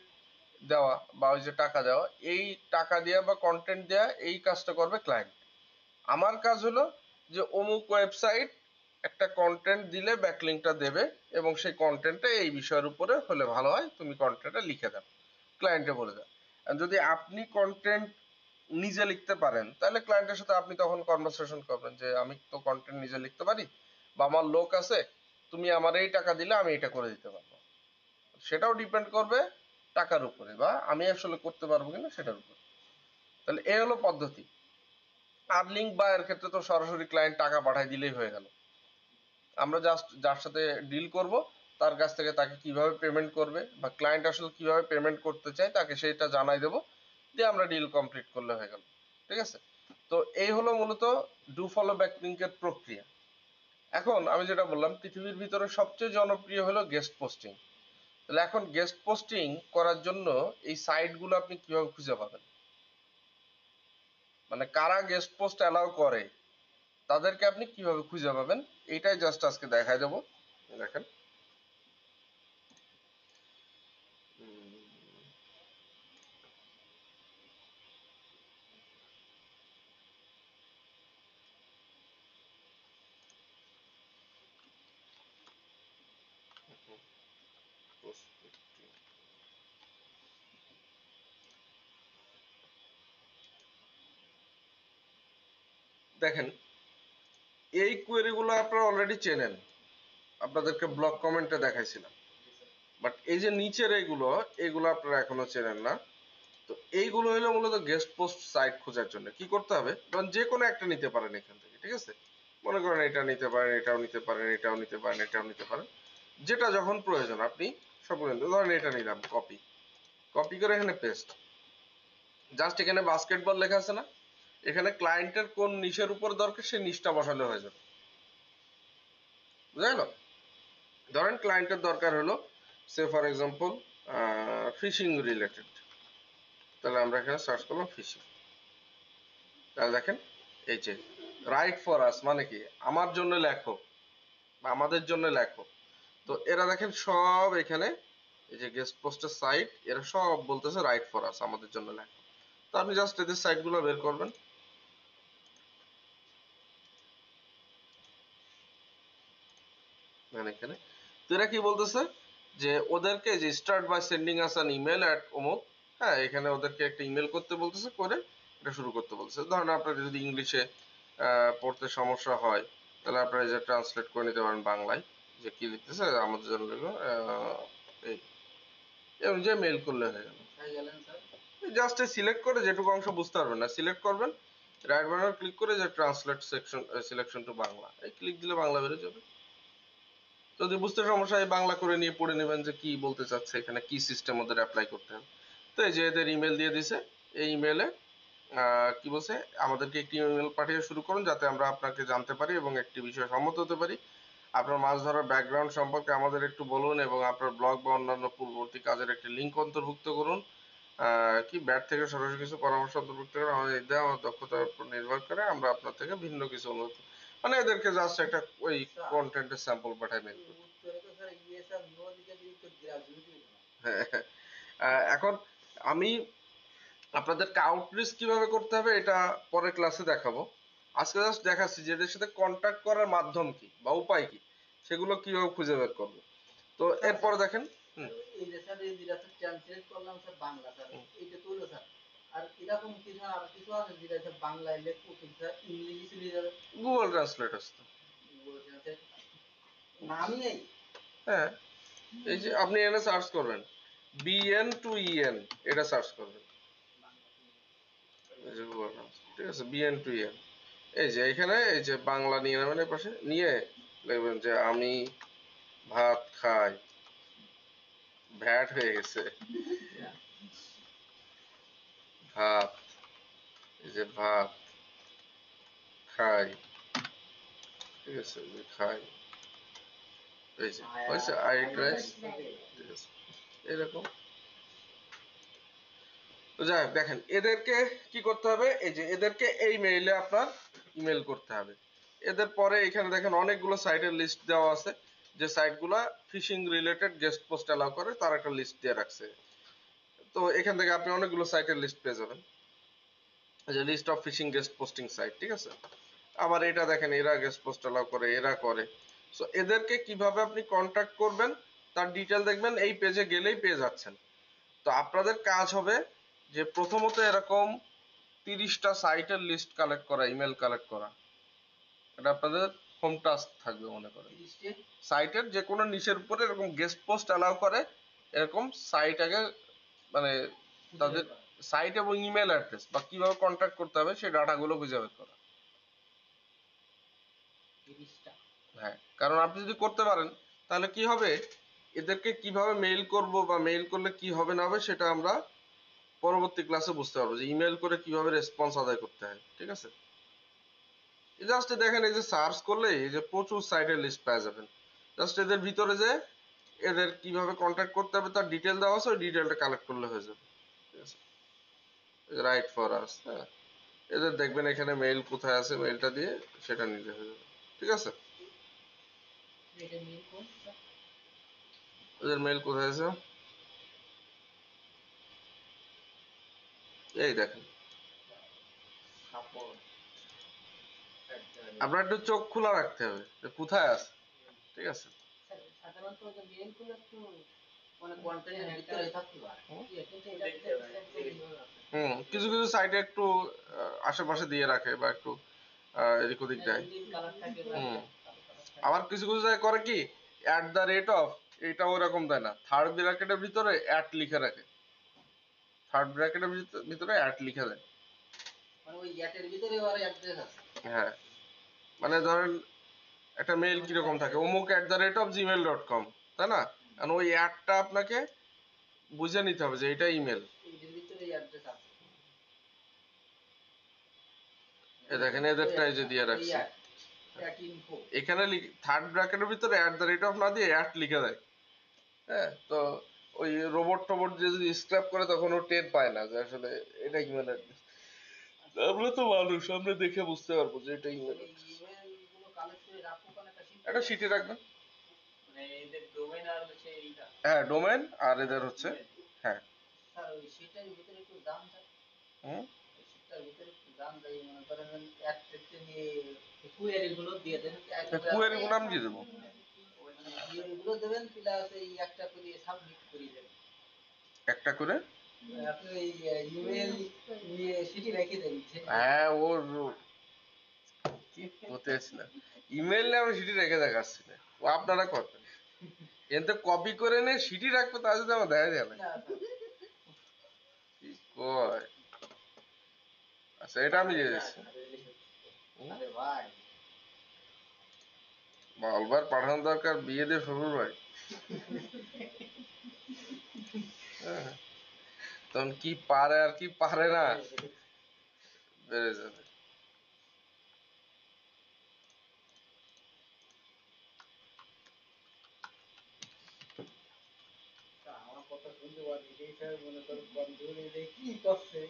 দেওয়া বা ওই যে টাকা দেওয়া, এই টাকা দেওয়া বা কন্টেন্ট দেওয়া এই কাজটা করবে ক্লায়েন্ট। আমার কাজ হলো যে অমুক ওয়েবসাইট একটা কন্টেন্ট দিলে ব্যাকলিংকটা দেবে এবং সেই কন্টেন্টটা এই বিষয়ের উপরে হলে ভালো হয়, তুমি কন্টেন্টটা লিখে দাও, ক্লায়েন্টে বলে দাও। আর যদি আপনি কন্টেন্ট নিজে লিখতে পারেন তাহলে ক্লায়েন্টের সাথে আপনি তখন কনভারসেশন করবেন যে আমি তো কন্টেন্ট নিজে লিখতে পারি বা আমার লোক আছে, তুমি আমার এই টাকা দিলে আমি এটা করে দিতে পারবো। সেটাও ডিপেন্ড করবে টাকার উপরে বা আমি আসলে করতে পারবো কিনা সেটার উপর। তাহলে এই হলো পদ্ধতি। আর লিঙ্ক বায়ের ক্ষেত্রে তো সরাসরি ক্লায়েন্ট টাকা পাঠাই দিলেই হয়ে গেল। আমরা জাস্ট যার সাথে ডিল করব তার কাছ থেকে তাকে কিভাবে পেমেন্ট করবে বা ক্লায়েন্ট আসলে কিভাবে পেমেন্ট করতে চায় তাকে সেটা জানাই দেবো, দিয়ে আমরা ডিল কমপ্লিট করলে হয়ে গেল। ঠিক আছে? তো এই হলো মূলত ডু ফলো ব্যাকলিংকের প্রক্রিয়া। এখন আমি যেটা বললাম পৃথিবীর ভিতরে সবচেয়ে জনপ্রিয় হলো গেস্ট পোস্টিং। তাহলে এখন গেস্ট পোস্টিং করার জন্য এই সাইটগুলো আপনি কিভাবে খুঁজে পাবেন, মানে কারা গেস্ট পোস্ট অ্যালাউ করে তাদেরকে আপনি কিভাবে খুঁজে পাবেন, এইটাই জাস্ট আজকে দেখাই দেবো। দেখেন দেখেন এই কোয়েরিগুলো আপনারা অলরেডি চেনেন, আপনাদেরকে ব্লগ কমেন্টে দেখাইছিলাম। বাট এই যে নিচের এগুলো আপনারা এখনো চেনেন না। তো এইগুলো হলো মূলত গেস্ট পোস্ট সাইট খোঁজার জন্য কি করতে হবে, কারণ যে কোনো একটা নিতে পারেন এখান থেকে। ঠিক আছে? মনে করেন এটা নিতে পারেন, এটাও নিতে পারেন, এটাও নিতে পারেন, এটাও নিতে পারেন, যেটা যখন প্রয়োজন আপনি সব ধরেন এটা নিলাম, কপি কপি করে এখানে পেস্ট। জাস্ট এখানে বাস্কেটবল লেখা আছে না, এখানে ক্লায়েন্টের কোন নিশের উপর দরকার সেই নিশটা বসালে হয়ে যাবে। বুঝা গেল? ধরেন ক্লায়েন্টের দরকার হলো সে ফর এক্সাম্পল ফিশিং রিলেটেড, তাহলে আমরা এখানে সার্চ করলাম ফিশিং। তাহলে দেখেন এই যে রাইট ফর আস মানে কি আমার জন্য লেখো বা আমাদের জন্য লেখো। তো এরা দেখেন সব এখানে এই যে গেস্ট পোস্টের সাইট এরা সব বলতেছে রাইট ফর আস আমাদের জন্য লেখো। তো আপনি জাস্ট এদের সাইটগুলো বের করবেন, মানে এখানে। তো এরা কি বলতেছে যে ওদেরকে যে start by sending us an email at অমুক, হ্যাঁ এখানে ওদেরকে একটা ইমেল করতে বলতেছে, করে এটা শুরু করতে বলতেছে। ধরেন আপনার যদি ইংলিশে পড়তে সমস্যা হয় তাহলে আপনারা যে ট্রান্সলেট করে নিতে পারেন বাংলায়, যে কি লিখতেছে আমাদের জন্য লিখো এই অনুযায়ী মেল করলে হয়ে গেল। জাস্ট সিলেক্ট করে যেটুকু অংশ বুঝতে পারবেন না সিলেক্ট করবেন, রাইট বাটন ক্লিক করে যে translate section selection to Bangla, এই ক্লিক দিলে বাংলা বেরো যাবে। যদি বুঝতে সমস্যা হয় বাংলা করে নিয়ে পড়ে নেবেন যে কি বলতে চাচ্ছে এখানে, কি সিস্টেম ওদের অ্যাপ্লাই করতে হবে। তো এই যে এদের ইমেল দিয়ে দিছে, এই ইমেলে কি বলছে আমাদেরকে একটি ইমেল পাঠিয়ে শুরু করুন যাতে আমরা আপনাকে জানতে পারি এবং একটি বিষয়ে সম্মত হতে পারি। আপনার মাছ ধরার ব্যাকগ্রাউন্ড সম্পর্কে আমাদের একটু বলুন এবং আপনার ব্লগ বা অন্যান্য পূর্ববর্তী কাজের একটি লিঙ্ক অন্তর্ভুক্ত করুন। কি ব্যাট থেকে সরাসরি কিছু পরামর্শ অন্তর্ভুক্ত করে আমাদের দেওয়া আমার দক্ষতার উপর নির্ভর করে আমরা আপনার থেকে ভিন্ন কিছু অনুরোধ, মানে এদেরকে জাস্ট একটা ওই কন্টেন্টের স্যাম্পল পাঠায় মেল করতে। হ্যাঁ, এখন আমি আপনাদেরকে আউটরিচ কিভাবে করতে হবে এটা পরের ক্লাসে দেখাবো। আজকে জাস্ট দেখাচ্ছি যে এদের সাথে কন্ট্যাক্ট করার মাধ্যম কি বা উপায় কি সেগুলো কিভাবে খুঁজে বের করবো। তো এরপরে দেখেন এই যে স্যার এই যেটা ট্রান্সলেট করলাম স্যার বাংলা স্যার এইটা কইলো স্যার, আর এরকম কিছু আর কিছু আছে যেটা স্যার বাংলায় লেখো কিন্তু স্যার ইংলিশে চলে যাবে। গুগল ট্রান্সলেট আসতো, গুগল ট্রান্সলেট নামই নেই। হ্যাঁ এই যে আপনি এখানে সার্চ করবেন বিএন টু ইএন, এটা সার্চ করবেন, এই যে গুগল ট্রান্সলেট, ঠিক আছে বিএন টু ইএন। এই যে এখানে এই যে বাংলা নিয়ে নেবেন এই পাশে, নিয়ে লিখবেন যে আমি ভাত খাই, ভ্যাট হয়ে গেছে, ভাত, এই যে ভাত খাই, ঠিক আছে যে খাই, এই যে হয়েছে আইট রাইস, ঠিক আছে এরকম। তো যাই হোক দেখেন এদেরকে কি করতে হবে, এই যে এদেরকে এই মেইলে আপনার ইমেল করতে হবে। এদের পরে এখানে দেখেন অনেকগুলো সাইটের লিস্ট দেওয়া আছে, যে সাইটগুলা fishing related guest post allow করে তার একটা লিস্ট দিয়ে রাখছে। তো এখান থেকে আপনি অনেকগুলো সাইটের লিস্ট পেয়ে যাবেন, যে list of fishing guest posting site, ঠিক আছে। আবার এটা দেখেন এরা গেস্ট পোস্ট অ্যালাউ করে, এরা করে। সো এদেরকে কিভাবে আপনি কন্ট্যাক্ট করবেন তার ডিটেল দেখবেন এই পেজে গেলেই পেয়ে যাচ্ছেন। তো আপনাদের কাজ হবে যে প্রথমত এরকম 30টা সাইটের লিস্ট কালেক্ট করা, ইমেল কালেক্ট করা। এটা আপনাদের হোম টাস্ক থাকবে মনে করেন। সাইটের যে কোনো নিচের উপরে এরকম গেস্ট পোস্ট অ্যালাউ করে এরকম সাইট আগে মানে তাদের সাইট এবং ইমেল অ্যাড্রেস বা কিভাবে কন্ট্যাক্ট করতে হবে সেই ডাটাগুলো খুঁজে বের করা। 30টা। হ্যাঁ, কারণ আপনি যদি করতে পারেন তাহলে কি হবে, এদেরকে কিভাবে মেইল করব বা মেইল করলে কি হবে না হবে সেটা আমরা পরবর্তী ক্লাসে বুঝতে পারবো, যে ইমেল করে কিভাবে রেসপন্স আদায় করতে হয়। ঠিক আছে, জাস্ট দেখেন এই যে সার্চ করলে এই যে প্রচুর সাইটের লিস্ট পেয়ে যাবেন। জাস্ট এদের ভিতরে যে এদের কিভাবে কন্ট্যাক্ট করতে হবে তার ডিটেল দেওয়া আছে, ওই ডিটেলটা কালেক্ট করলে হয়ে যাবে। ঠিক আছে, রাইট ফর আস। হ্যাঁ, এদের দেখবেন এখানে মেইল কোথায় আছে, মেইলটা দিয়ে সেটা নিতে হয়ে যাবে। ঠিক আছে, এটা মেইল কোনটা? এদের মেইল কোথায় আছে এই দেখেন। সাপোর্ট আপনার একটু চোখ খোলা রাখতে হবে যে কোথায় আছে। ঠিক আছে, স্যার, সাধারণত যে মেইল গুলো একটু মানে কন্টেন্টের ভিতরে থাকতে পারে। কিন্তু এটা এইভাবে আছে। কিছু কিছু সাইটে একটু আশেপাশে দিয়ে রাখে বা একটু এদিক ওদিক দেয়। ইন্ডিয়ান কালার থাকে বা হুম। কালো কালার থাকে। আবার কিছু কিছু জায়গায় করে কি @, এটা ওরকম দেয় না, থার্ড ব্র্যাকেটের ভিতরে লিখে রাখে, থার্ড ব্র্যাকেটের ভিতরে লিখে দেয়। মানে ওই ইয়াটের ভিতরে আবার অ্যাড্রেস আছে। হ্যাঁ, মানে ধরেন একটা মেইল কিরকম থাকে, অমুক @gmail.com, তাই না? কারণ ওই অ্যাডটা আপনাকে বুঝে নিতে হবে যে এটা ইমেল। এর ভিতরে অ্যাড্রেস আছে। এ দেখেন এদেরটা এই যে দিয়ে রাখছে, info এখানে থার্ড ব্র্যাকেটের ভিতরে @, না দিয়ে লিখে দেয়। হ্যাঁ, তো ওই রোবট টোবট যে যদি স্ক্র্যাপ করে তখন ও টের পায় না যে আসলে এটা ইমেল অ্যাড্রেস। আমরা তো মানুষ, আমরা দেখে বুঝতে পারবো যে এটা ইমেল। এই ইমেল গুলো কালেক্ট করে রাখো কোন একটা sheet একটা শিটে রাখবেন। মানে এদের ডোমেইন আর হচ্ছে এইটা। হ্যাঁ, ডোমেন আর এদের হচ্ছে। হ্যাঁ। স্যার ওই sheetটার ভিতরে একটু দাম স্যার। হুম। ওই sheetটার ভিতরে একটু দাম দেই মনে করেন এক থেকে নিয়ে কুয়েরি গুলো দিয়ে দেন। কুয়েরি গুলো আমি দিয়ে দেবো। কুয়েরি গুলো দেবেন প্লাস এই একটা করে সাবমিট করে দেবেন। একটা করে আপনি ওই ইমেল নিয়ে সিটি রেখে দেন। হ্যাঁ, ওর কি হতেছে না, ইমেল নিয়ে আমি সিটি রেখে দেখাচ্ছি না, ও আপনারা করবেন। এতে কপি করে নিয়ে সিটি রাখবো তা যদি আমার দেখা যায় না না কি কয়। আচ্ছা, এটা আমি দিয়ে দিচ্ছি। আরে ভাই বারবার পাঠানো দরকার, বিয়ে দিয়ে শ্বশুর ভাই। হ্যাঁ, তখন কি পারে আর কি পারে না বেড়ে যাবে। আমার কথা শুনতে পাচ্ছি এই স্যার মনে করেন কন্ট্রোল এটা কি করছে।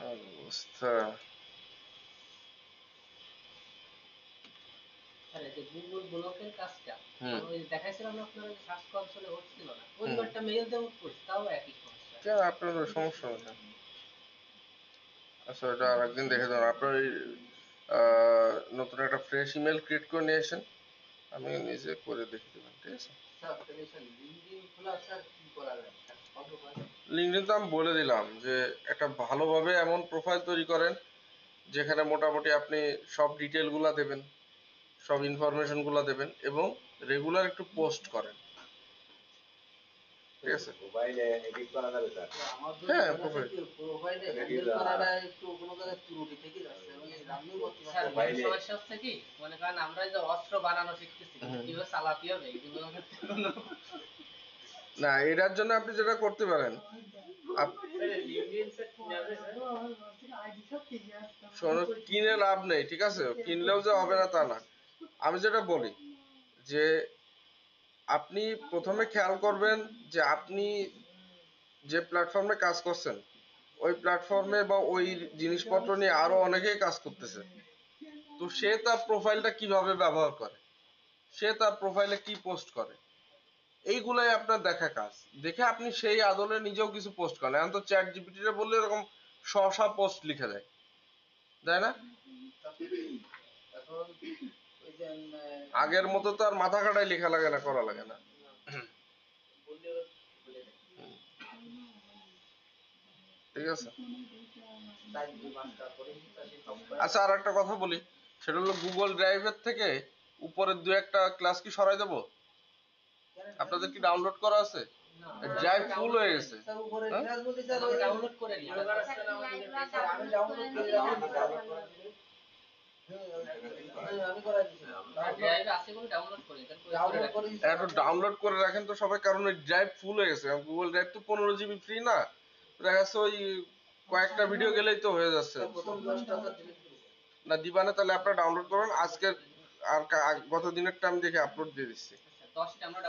অবস্থা। স্যার, এই যে গুগল ব্লকের কাজটা হুম। ওই দেখাইছিলাম না আপনার সার্চ কনসোলে হচ্ছিল না, ওই একটা মেইল দেবো করছি তাও একই সমস্যা। কেন আপনার সমস্যা হচ্ছে? আচ্ছা, এটা আর একদিন দেখে দেবেন। আপনার ওই নতুন একটা ফ্রেশ ইমেল ক্রিয়েট করে নিয়ে আসেন, আমি নিজে করে দেখে দেবেন। ঠিক আছে, স্যার তাহলে স্যার লিঙ্কডইন খোলা স্যার কি করা যায় স্যার কত ভাই লিঙ্কডইন তো আমি বলে দিলাম যে একটা ভালোভাবে এমন প্রোফাইল তৈরি করেন যেখানে মোটামুটি আপনি সব ডিটেল গুলা দেবেন, সব ইনফরমেশন গুলা দেবেন এবং রেগুলার একটু পোস্ট করেন। ঠিক আছে, মোবাইলে এডিট করা যাবে স্যার? আমার হ্যাঁ, প্রোফাইলে হ্যান্ডেল করাটা একটু কোনো জায়গায় ত্রুটি থেকে যাচ্ছে আমি রানিং করতে স্যার, পারছি মেইন সমস্যা হচ্ছে কি মনে করেন আমরা যে অস্ত্র বানানো শিখতেছি কিভাবে চালাতে হবে এগুলো না, এটার জন্য আপনি যেটা করতে পারেন, শোনো, কিনে লাভ নেই। ঠিক আছে, কিনলেও যে হবে না তা না। আমি যেটা বলি যে আপনি প্রথমে খেয়াল করবেন যে আপনি যে প্ল্যাটফর্মে কাজ করছেন ওই প্ল্যাটফর্মে বা ওই জিনিসপত্র নিয়ে আরো অনেকেই কাজ করতেছে। তো সে তার প্রোফাইলটা কিভাবে ব্যবহার করে, সে তার প্রোফাইলে কি পোস্ট করে, এইগুলাই আপনার দেখা কাজ, দেখে আপনি সেই আদলে নিজেও কিছু পোস্ট করেন। এখন তো চ্যাট জিপিটি রে বললে এরকম শসা পোস্ট লিখে দেয়, তাই না? এখন ওই যে আগের মতো তো আর মাথা কাটাই লেখা লাগে না, করা লাগে না। বললে বলে দেয় ঠিক আছে। তাই 2 মাস পরে সব আচ্ছা, আর একটা কথা বলি, সেটা হলো গুগল ড্রাইভের থেকে উপরের 2-1টা ক্লাস কি সরাই দেবো? আপনাদের কি ডাউনলোড করা আছে? ড্রাইভ ফুল হয়ে গেছে। স্যার উপরে হ্যাঁ? ক্লাস বলতে স্যার ওই ডাউনলোড করে নিই। লাইভগুলো আমি ডাউনলোড ডাউনলোড করে করে নিলে রাখি আরো ভালো হবে। আমি করাই দিয়েছিলাম ড্রাইভে আছে বলে ডাউনলোড করে দেন, করে ডাউনলোড রাখি। করে একটু ডাউনলোড করে রাখেন তো সবাই, কারণ ওই ড্রাইভ ফুল হয়ে গেছে। গুগল ড্রাইভ তো 15 জিবি ফ্রি না, দেখা যাচ্ছে ওই কয়েকটা ভিডিও গেলেই তো হয়ে যাচ্ছে। প্রথম 10টা স্যার ডিলিট করে না দিবানে, তাহলে আপনারা ডাউনলোড করবেন। আজকের আর গত দিনেরটা আমি দেখে আপলোড দিয়ে দিচ্ছি। আচ্ছা, 10টা আমরা